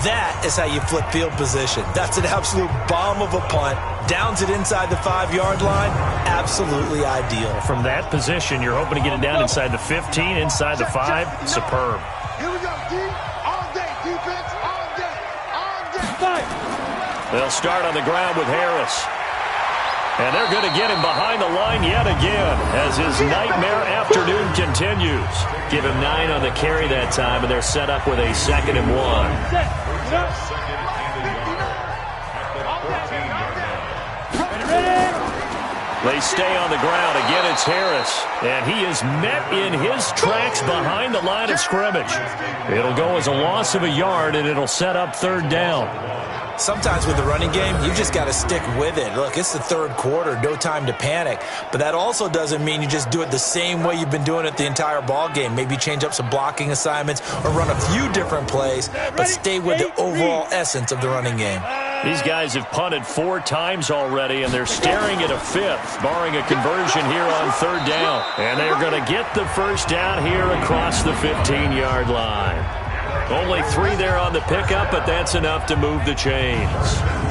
That is how you flip field position. That's an absolute bomb of a punt. Downs it inside the 5-yard line. Absolutely ideal. From that position, you're hoping to get it down inside the 15, inside the 5. Superb. Here we go, D. All day, defense, all day, all day. Fight. They'll start on the ground with Harris. And they're going to get him behind the line yet again as his nightmare afternoon continues. Give him 9 on the carry that time, and they're set up with a 2nd and 1. They stay on the ground. Again, it's Harris. And he is met in his tracks behind the line of scrimmage. It'll go as a loss of a yard, and it'll set up third down. Sometimes with the running game, you just got to stick with it. Look, it's the third quarter, no time to panic. But that also doesn't mean you just do it the same way you've been doing it the entire ball game. Maybe change up some blocking assignments or run a few different plays, but stay with the overall essence of the running game. These guys have punted 4 times already, and they're staring at a fifth, barring a conversion here on third down. And they're going to get the first down here across the 15-yard line. Only 3 there on the pickup, but that's enough to move the chains.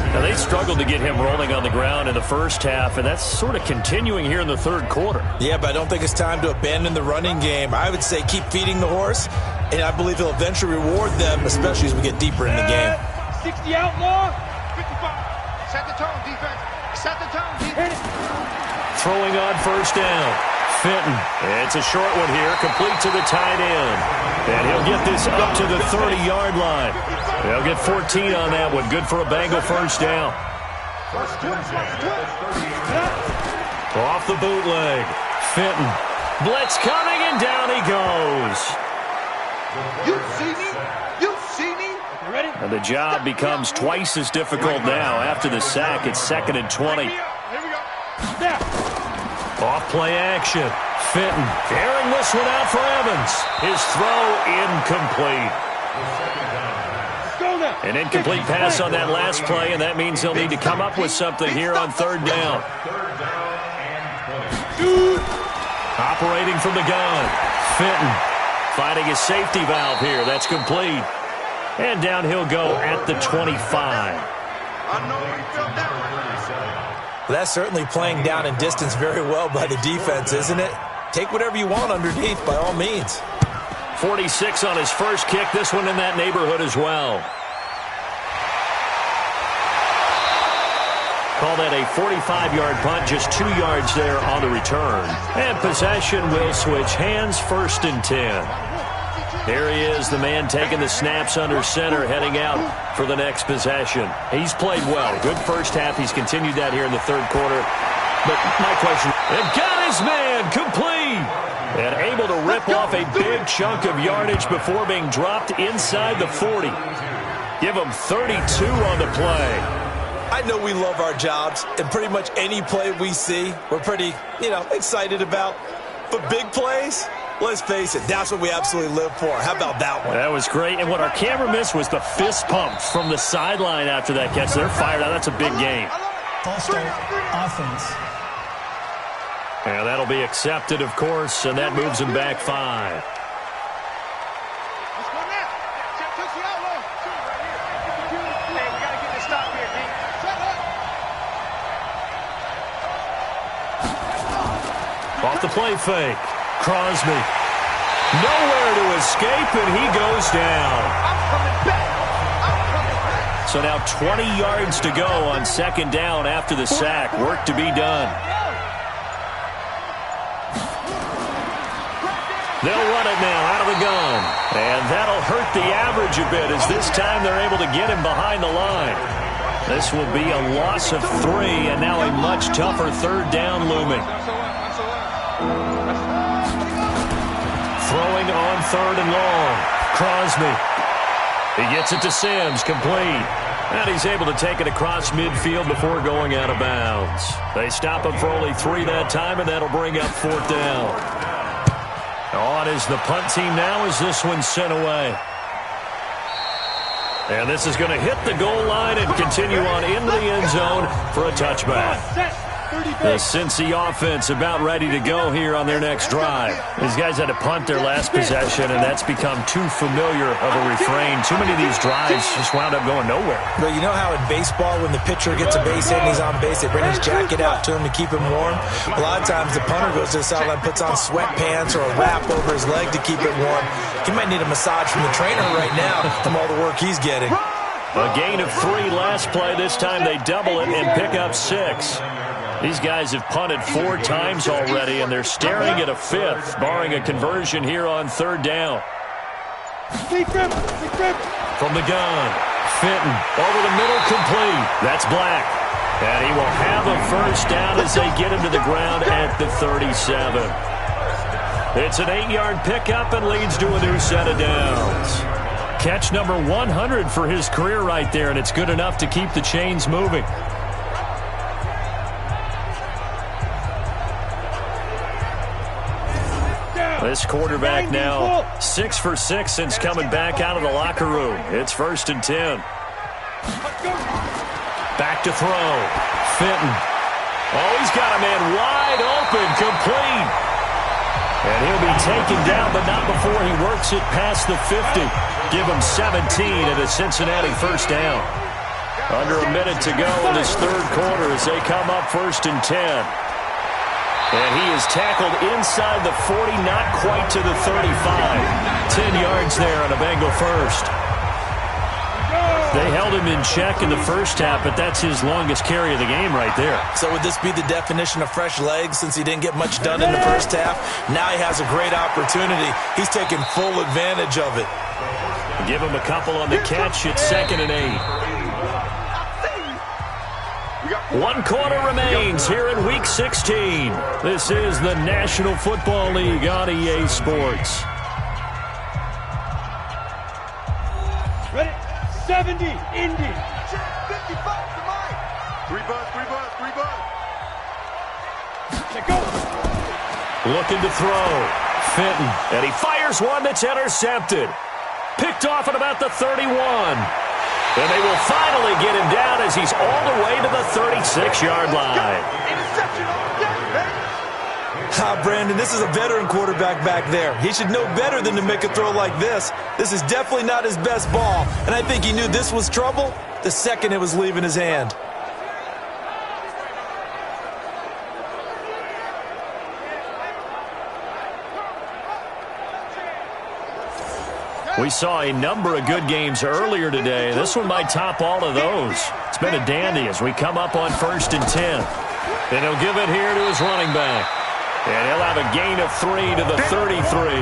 Now, they struggled to get him rolling on the ground in the first half, and that's sort of continuing here in the third quarter. Yeah, but I don't think it's time to abandon the running game. I would say keep feeding the horse, and I believe he'll eventually reward them, especially as we get deeper in the game. 60 outlaw. 55. Set the tone, defense. Set the tone, defense. Throwing on first down. Fenton. It's a short one here, complete to the tight end. And he'll get this up to the 30-yard line. They'll get 14 on that one. Good for a Bengal first down. Off the bootleg. Fenton. Blitz coming, and down he goes. You see me? You see me? Ready? And the job becomes twice as difficult now. After the sack, it's 2nd and 20. Here we go. Snap. Off play action. Fenton airing this one out for Evans. His throw incomplete. Go now. An incomplete pass on that last play, and that means he'll need to come up with something here on third down. Operating from the gun. Fenton finding his safety valve here. That's complete. And down he'll go at the 25. I know you felt that one. That's certainly playing down in distance very well by the defense, isn't it? Take whatever you want underneath, by all means. 46 on his first kick. This one in that neighborhood as well. Call that a 45-yard punt, just 2 yards there on the return. And possession will switch hands, 1st and 10. There he is, the man taking the snaps under center, heading out for the next possession. He's played well. Good first half. He's continued that here in the third quarter. But my question, and got his man complete. And able to rip off a big chunk of yardage before being dropped inside the 40. Give him 32 on the play. I know we love our jobs, and pretty much any play we see, we're pretty, excited about. But big plays, let's face it, that's what we absolutely live for. How about that one? That was great. And what our camera missed was the fist pump from the sideline after that catch. They're fired out. That's a big game. False start offense. And that'll be accepted, of course, and that moves him back 5. Let's go now. Touch the outlaw. Hey, we got to get this stop here, D. Shut up. Off the play fake. Crosby. Nowhere to escape, and he goes down. I'm coming back. I'm coming back. So now 20 yards to go on 2nd down after the sack. Work to be done. They'll run it now out of the gun. And that'll hurt the average a bit as this time they're able to get him behind the line. This will be a loss of 3, and now a much tougher third down looming. Throwing on 3rd and long. Crosby. He gets it to Sims, complete. And he's able to take it across midfield before going out of bounds. They stop him for only 3 that time, and that'll bring up 4th down. On is the punt team now as this one's sent away. And this is going to hit the goal line and continue on into the end zone for a touchback. The Cincy offense about ready to go here on their next drive. These guys had to punt their last possession, and that's become too familiar of a refrain. Too many of these drives just wound up going nowhere. But you know how in baseball, when the pitcher gets a base hit and he's on base, they bring his jacket out to him to keep him warm? A lot of times the punter goes to the sideline, puts on sweatpants or a wrap over his leg to keep it warm. He might need a massage from the trainer right now from all the work he's getting. A gain of 3 last play. This time they double it and pick up 6. These guys have punted 4 times already, and they're staring at a 5th, barring a conversion here on 3rd down. From the gun, Fenton over the middle, complete. That's Black. And he will have a first down as they get him to the ground at the 37. It's an 8-yard pickup and leads to a new set of downs. Catch number 100 for his career right there, and it's good enough to keep the chains moving. This quarterback now 6 for 6 since coming back out of the locker room. It's 1st and 10. Back to throw. Fenton. Oh, he's got a man wide open, complete. And he'll be taken down, but not before he works it past the 50. Give him 17 at a Cincinnati first down. Under a minute to go in this third quarter as they come up 1st and 10. And he is tackled inside the 40, not quite to the 35. 10 yards there on a Bengal first. They held him in check in the first half, but that's his longest carry of the game right there. So would this be the definition of fresh legs since he didn't get much done in the first half? Now he has a great opportunity. He's taking full advantage of it. Give him a couple on the catch. It's 2nd and 8. 1 quarter remains here in Week 16. This is the National Football League on EA Sports. Ready? 70, Indy. 55 to Mike. 3 buzz. Check go. Looking to throw. Fenton. And he fires one that's intercepted. Picked off at about the 31. And they will finally get him down as he's all the way to the 36-yard line. Brandon, this is a veteran quarterback back there. He should know better than to make a throw like this. This is definitely not his best ball. And I think he knew this was trouble the second it was leaving his hand. We saw a number of good games earlier today. This one might top all of those. It's been a dandy as we come up on 1st and 10. And he'll give it here to his running back. And he'll have a gain of 3 to the 33.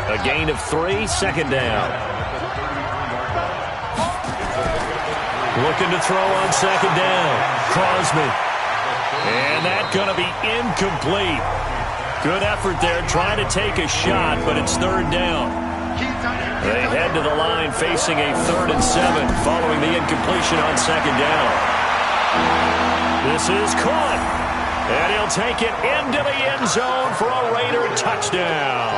A gain of 3, 2nd down. Looking to throw on 2nd down. Crosby. And that's going to be incomplete. Good effort there trying to take a shot, but it's 3rd down. They head to the line facing a 3rd and 7 following the incompletion on 2nd down. This is caught. And he'll take it into the end zone for a Raider touchdown.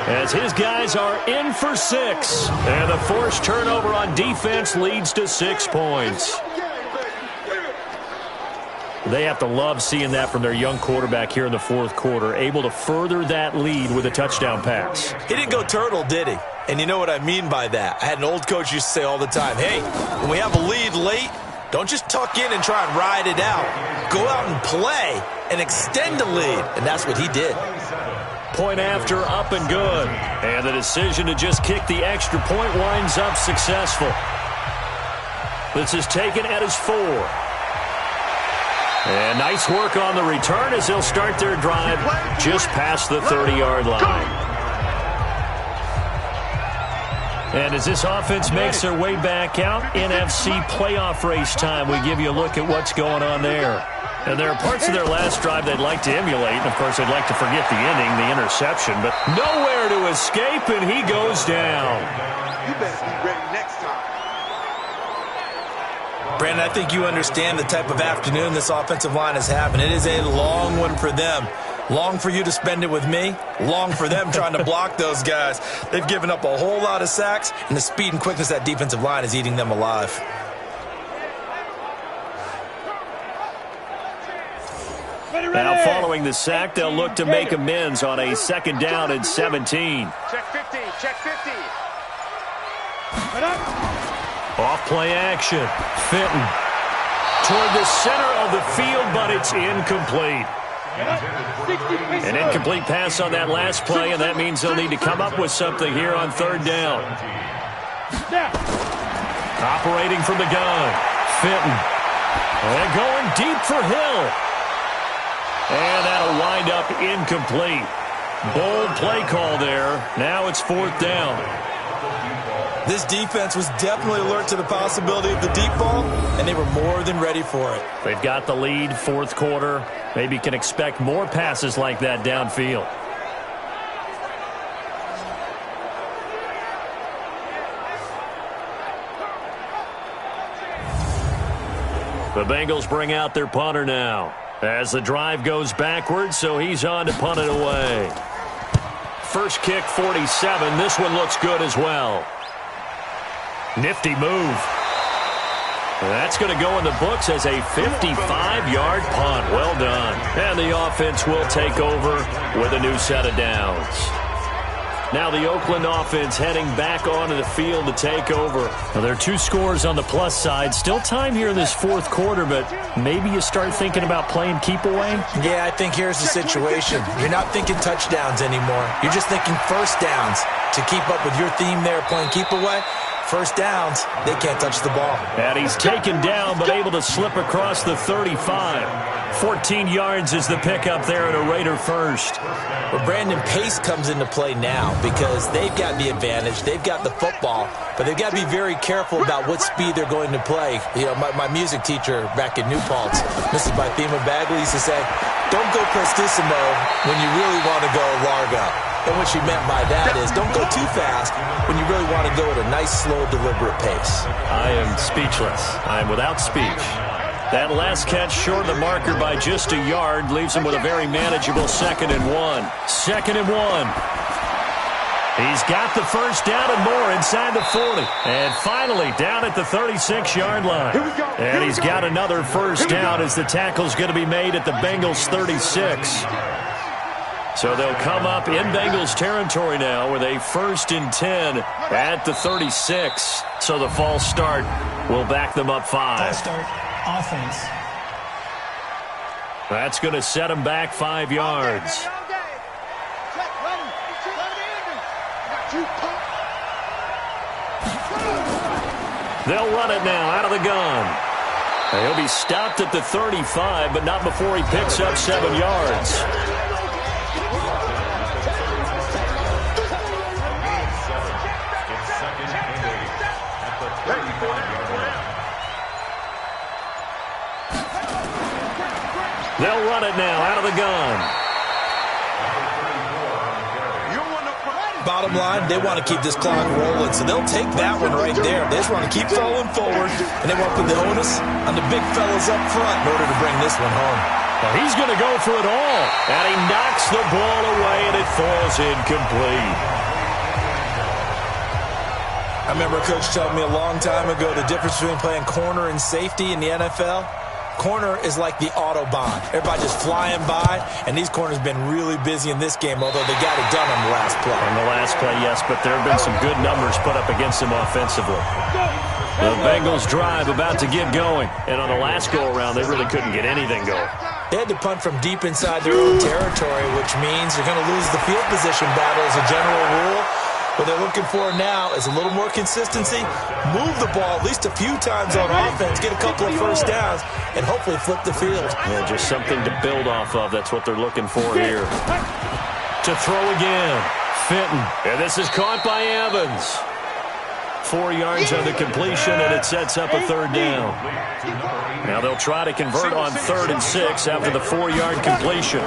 As his guys are in for 6. And the forced turnover on defense leads to 6 points. They have to love seeing that from their young quarterback here in the 4th quarter, able to further that lead with a touchdown pass. He didn't go turtle, did he? And you know what I mean by that. I had an old coach used to say all the time, hey, when we have a lead late, don't just tuck in and try and ride it out. Go out and play and extend the lead. And that's what he did. Point after, up and good. And the decision to just kick the extra point winds up successful. This is taken at his 4. And nice work on the return as they'll start their drive just past the 30-yard line. And as this offense makes their way back out, NFC playoff race time, we give you a look at what's going on there. And there are parts of their last drive they'd like to emulate. And, of course, they'd like to forget the ending, the interception. But nowhere to escape, and he goes down. You better be ready next time. Brandon, I think you understand the type of afternoon this offensive line is having. It is a long one for them. Long for you to spend it with me. Long for them trying to block those guys. They've given up a whole lot of sacks, and the speed and quickness of that defensive line is eating them alive. Now following the sack, they'll look to make amends on a 2nd down and 17. Check 50, check 50. Off play action. Fenton toward the center of the field, but it's incomplete. An incomplete pass on that last play, and that means they'll need to come up with something here on 3rd down. Operating from the gun. Fenton. And going deep for Hill. And that'll wind up incomplete. Bold play call there. Now it's 4th down. This defense was definitely alert to the possibility of the deep ball, and they were more than ready for it. They've got the lead, fourth quarter. Maybe can expect more passes like that downfield. The Bengals bring out their punter now as the drive goes backwards, so he's on to punt it away. First kick, 47. This one looks good as well. Nifty move. That's going to go in the books as a 55-yard punt. Well done. And the offense will take over with a new set of downs. Now the Oakland offense heading back onto the field to take over. Well, there are two scores on the plus side. Still time here in this fourth quarter, but maybe you start thinking about playing keep away? Yeah, I think here's the situation. You're not thinking touchdowns anymore. You're just thinking first downs. To keep up with your theme there, playing keep away, first downs, they can't touch the ball. And he's taken down, but able to slip across the 35. 14 yards is the pickup there at a Raider first. Well, Brandon, pace comes into play now because they've got the advantage. They've got the football, but they've got to be very careful about what speed they're going to play. You know, my music teacher back in New Paltz, Mrs. Bythema Bagley, used to say, don't go prestissimo when you really want to go largo. And what she meant by that is don't go too fast when you really want to go at a nice, slow, deliberate pace. I am speechless. I am without speech. That last catch short of the marker by just a yard leaves him with a very manageable 2nd and 1. 2nd and 1. He's got the first down and more inside the 40. And finally down at the 36-yard line. And he's got another first down as the tackle's going to be made at the Bengals 36. So they'll come up in Bengals territory now with a 1st and 10 at the 36. So the false start will back them up 5. False start, offense. That's going to set them back 5 yards. They'll run it now out of the gun. He'll be stopped at the 35, but not before he picks up 7 yards. They'll run it now out of the gun. Bottom line, they want to keep this clock rolling, so they'll take that one right there. They just want to keep falling forward, and they want to put the onus on the big fellas up front in order to bring this one home. Well, he's going to go for it all, and he knocks the ball away, and it falls incomplete. I remember a coach telling me a long time ago the difference between playing corner and safety in the NFL. Corner is like the Autobahn. Everybody just flying by, and these corners have been really busy in this game, although they got it done on the last play. On the last play, yes, but there have been some good numbers put up against them offensively. The Bengals drive about to get going, and on the last go-around, they really couldn't get anything going. They had to punt from deep inside their own territory, which means you're going to lose the field position battle as a general rule. What they're looking for now is a little more consistency, move the ball at least a few times on offense, get a couple of first downs, and hopefully flip the field. Yeah, just something to build off of. That's what they're looking for here. To throw again, Fenton. And this is caught by Evans. 4 yards on the completion, and it sets up a 3rd down. Now they'll try to convert on 3rd and 6 after the 4-yard completion.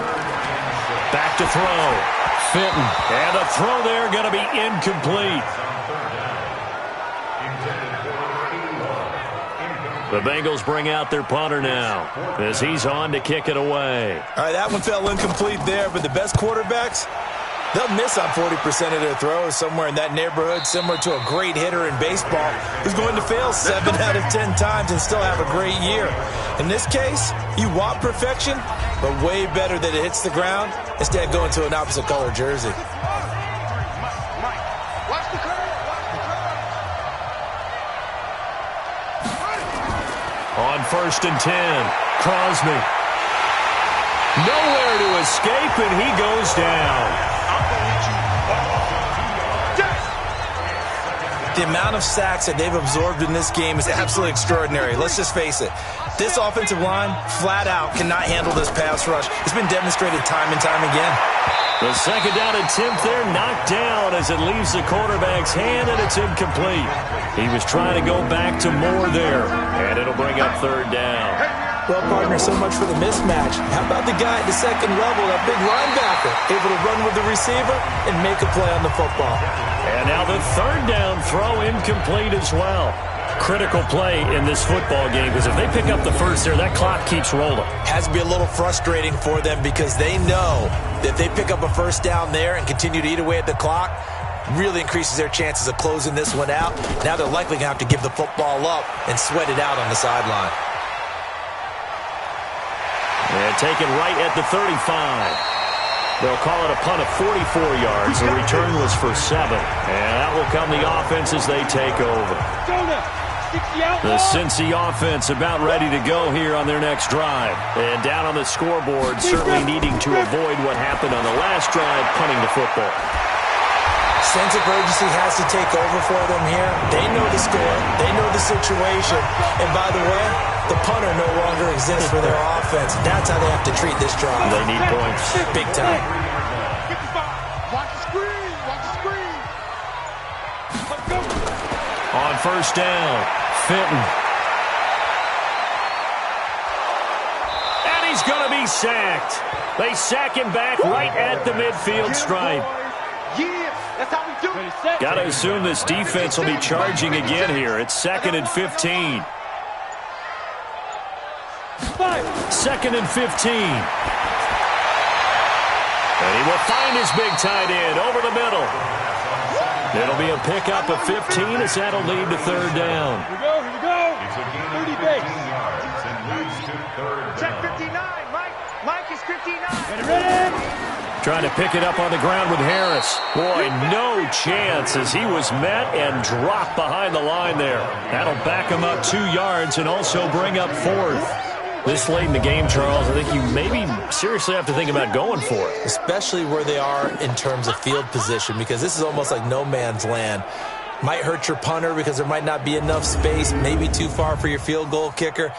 Back to throw. Fenton. And the throw there going to be incomplete. The Bengals bring out their punter now as he's on to kick it away. All right, that one fell incomplete there, but the best quarterbacks, they'll miss on 40% of their throws, somewhere in that neighborhood, similar to a great hitter in baseball who's going to fail 7 out of 10 times and still have a great year. In this case, you want perfection, but way better that it hits the ground instead of going to an opposite color jersey. On 1st and 10, Crosby. Nowhere to escape, and he goes down. The amount of sacks that they've absorbed in this game is absolutely extraordinary. Let's just face it. This offensive line, flat out, cannot handle this pass rush. It's been demonstrated time and time again. The second down attempt there knocked down as it leaves the quarterback's hand, and it's incomplete. He was trying to go back to Moore there, and it'll bring up third down. Well, partner, so much for the mismatch. How about the guy at the second level, that big linebacker, able to run with the receiver and make a play on the football? And now the third down throw incomplete as well. Critical play in this football game, because if they pick up the first there, that clock keeps rolling. Has to be a little frustrating for them because they know that if they pick up a first down there and continue to eat away at the clock, really increases their chances of closing this one out. Now they're likely going to have to give the football up and sweat it out on the sideline. And taken right at the 35. They'll call it a punt of 44 yards. The return was for 7. And that will come the offense as they take over. The Cincy offense about ready to go here on their next drive. And down on the scoreboard, certainly needing to avoid what happened on the last drive, punting the football. Sense of urgency has to take over for them here. They know the score. They know the situation. And by the way, the punter no longer exists for their offense. That's how they have to treat this drive. They need points. Big time. Watch the screen. Watch the screen. Let's go. On first down, Fenton. And he's going to be sacked. They sack him back right at the midfield stripe. Yeah, that's how we do it. Got to assume this defense will be charging again here. It's 2nd and 15. 2nd and 15. And he will find his big tight end over the middle. It'll be a pickup of 15 as that'll lead to third down. Here we go, here we go. It's a gain of 30 15 base. yards and leads to third Check down. 59, Mike. Mike is 59. Ready? Trying to pick it up on the ground with Harris. Boy, no chance as he was met and dropped behind the line there. That'll back him up 2 yards and also bring up 4th. This late in the game, Charles, I think you maybe seriously have to think about going for it. Especially where they are in terms of field position, because this is almost like no man's land. Might hurt your punter because there might not be enough space, maybe too far for your field goal kicker.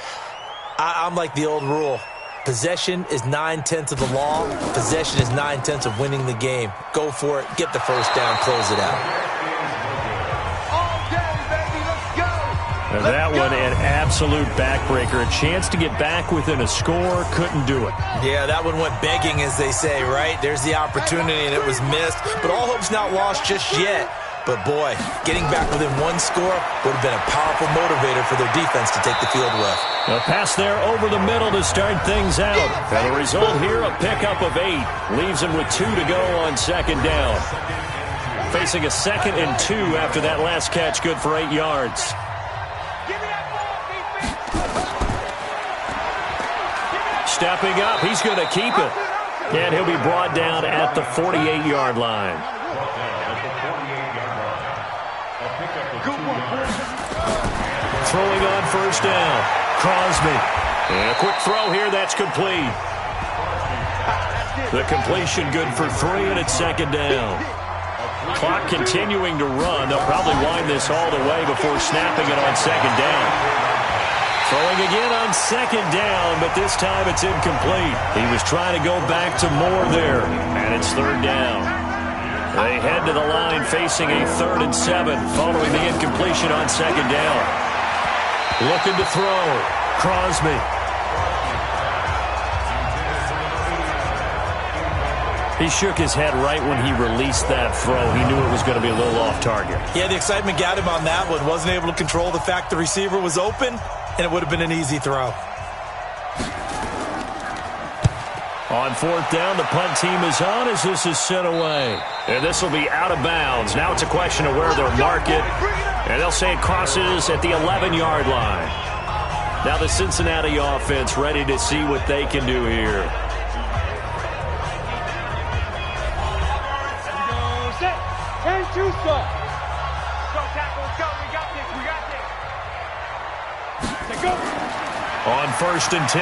I'm like the old rule. Possession is 9/10 of the law. Possession is 9/10 of winning the game. Go for it. Get the first down. Close it out. All day, baby. Let's go. And that one, an absolute backbreaker. A chance to get back within a score. Couldn't do it. Yeah, that one went begging, as they say, right? There's the opportunity, and it was missed. But all hope's not lost just yet. But, boy, getting back within one score would have been a powerful motivator for their defense to take the field with. A pass there over the middle to start things out. And the result here, a pickup of 8. Leaves him with 2 to go on second down. Facing a 2nd and 2 after that last catch, good for 8 yards. Give me that ball, defense. Stepping up, he's going to keep it. And he'll be brought down at the 48-yard line. Throwing on first down, Crosby. And a quick throw here, that's complete. The completion good for 3, and it's second down. Clock continuing to run. They'll probably wind this all the way before snapping it on second down. Throwing again on second down, but this time it's incomplete. He was trying to go back to Moore there, and it's third down. They head to the line facing a 3rd and 7 following the incompletion on second down. Looking to throw. Crosby. He shook his head right when he released that throw. He knew it was going to be a little off target. Yeah, the excitement got him on that one. Wasn't able to control the fact the receiver was open, and it would have been an easy throw. On 4th down, the punt team is on as this is sent away. And this will be out of bounds. Now it's a question of where they'll mark it. And they'll say it crosses at the 11-yard line. Now the Cincinnati offense ready to see what they can do here. Set. And 2 stop. Go, tackle. Let's go. We got this. We got this. Let's go. On 1st and 10,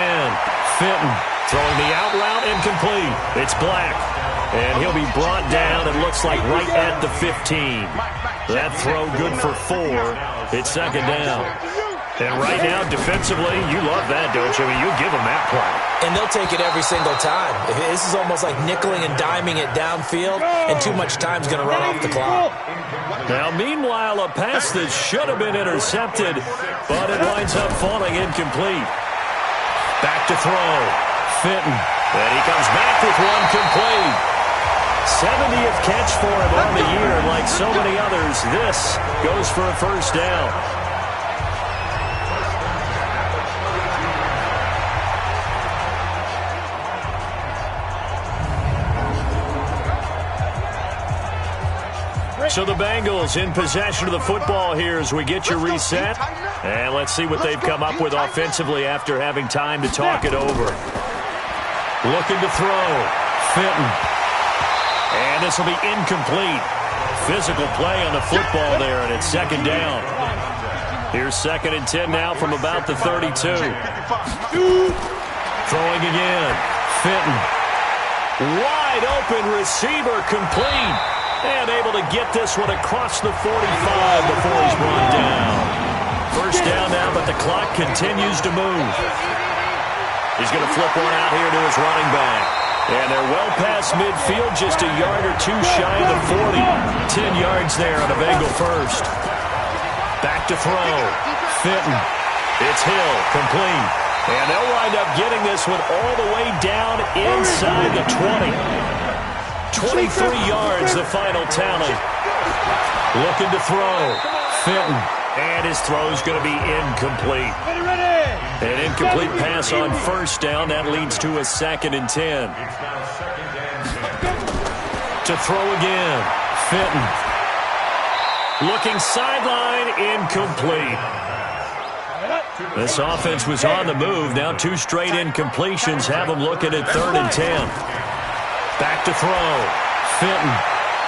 Fenton throwing the out route incomplete. It's Black. And he'll be brought down, it looks like, right at the 15. That throw good for 4. It's second down. And right now, defensively, you love that, don't you? I mean, you give them that play. And they'll take it every single time. This is almost like nickeling and diming it downfield, and too much time's going to run off the clock. Now, meanwhile, a pass that should have been intercepted, but it winds up falling incomplete. Back to throw. Fitton. And he comes back with one complete. 70th catch for him on the year, and like so many others, this goes for a first down. So the Bengals in possession of the football here as we get you reset. And let's see what they've come up with offensively after having time to talk it over. Looking to throw. Fitton. And this will be incomplete. Physical play on the football there, and it's second down. Here's 2nd and 10 now from about the 32. Throwing again. Fitton. Wide open receiver, complete. And able to get this one across the 45 before he's brought down. First down now, but the clock continues to move. He's going to flip one out here to his running back. And they're well past midfield, just a yard or two shy of the 40. 10 yards there on a Bengal first. Back to throw. Fitton. It's Hill, complete. And they'll wind up getting this one all the way down inside the 20. 23 yards, the final tally. Looking to throw. Fitton. And his throw's going to be incomplete. An incomplete pass on first down. That leads to a 2nd and 10. To throw again. Fitton. Looking sideline, incomplete. This offense was on the move. Now 2 straight incompletions have them looking at 3rd and 10. Back to throw. Fitton.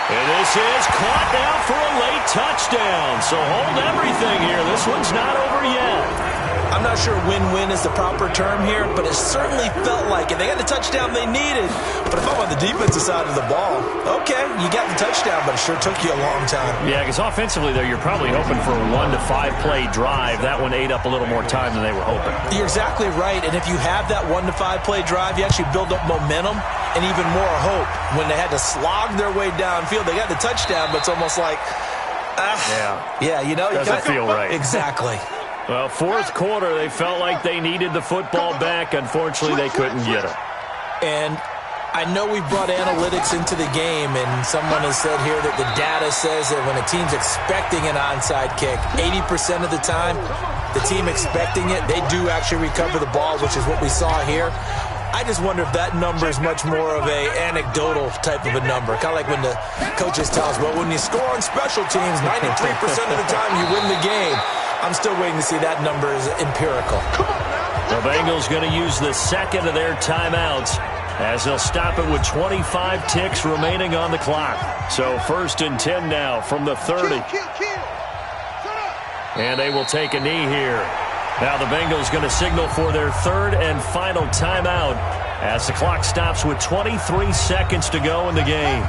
And this is caught now for a late touchdown. So hold everything here. This one's not over yet. I'm not sure win-win is the proper term here, but it certainly felt like it. They got the touchdown they needed. But if I'm on the defensive side of the ball, okay, you got the touchdown, but it sure took you a long time. Yeah, because offensively, though, you're probably hoping for a 1 to 5 play drive. That one ate up a little more time than they were hoping. You're exactly right. And if you have that 1 to 5 play drive, you actually build up momentum and even more hope. When they had to slog their way downfield, they got the touchdown, but it's almost like, yeah, you know, doesn't feel right. Exactly. Well, 4th quarter, they felt like they needed the football back. Unfortunately, they couldn't get it. And I know we brought analytics into the game, and someone has said here that the data says that when a team's expecting an onside kick, 80% of the time, the team expecting it, they do actually recover the ball, which is what we saw here. I just wonder if that number is much more of a anecdotal type of a number. Kind of like when the coaches tell us, well, when you score on special teams, 93% of the time you win the game. I'm still waiting to see that number is empirical. The Bengals going to use the 2nd of their timeouts as they'll stop it with 25 ticks remaining on the clock. So 1st and 10 now from the 30. And they will take a knee here. Now the Bengals going to signal for their 3rd and final timeout as the clock stops with 23 seconds to go in the game.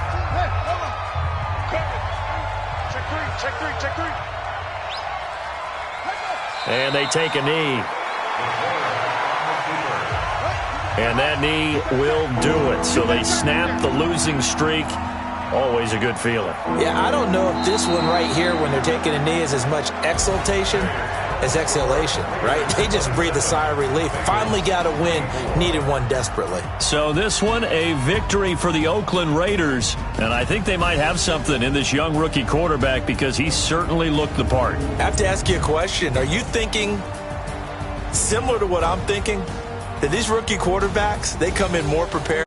Check three. And they take a knee. And that knee will do it. So they snap the losing streak. Always a good feeling. Yeah, I don't know if this one right here, when they're taking a knee, is as much exultation as exhalation, right? They just breathe a sigh of relief. Finally got a win. Needed one desperately. So this one, a victory for the Oakland Raiders. And I think they might have something in this young rookie quarterback because he certainly looked the part. I have to ask you a question. Are you thinking similar to what I'm thinking? That these rookie quarterbacks, they come in more prepared?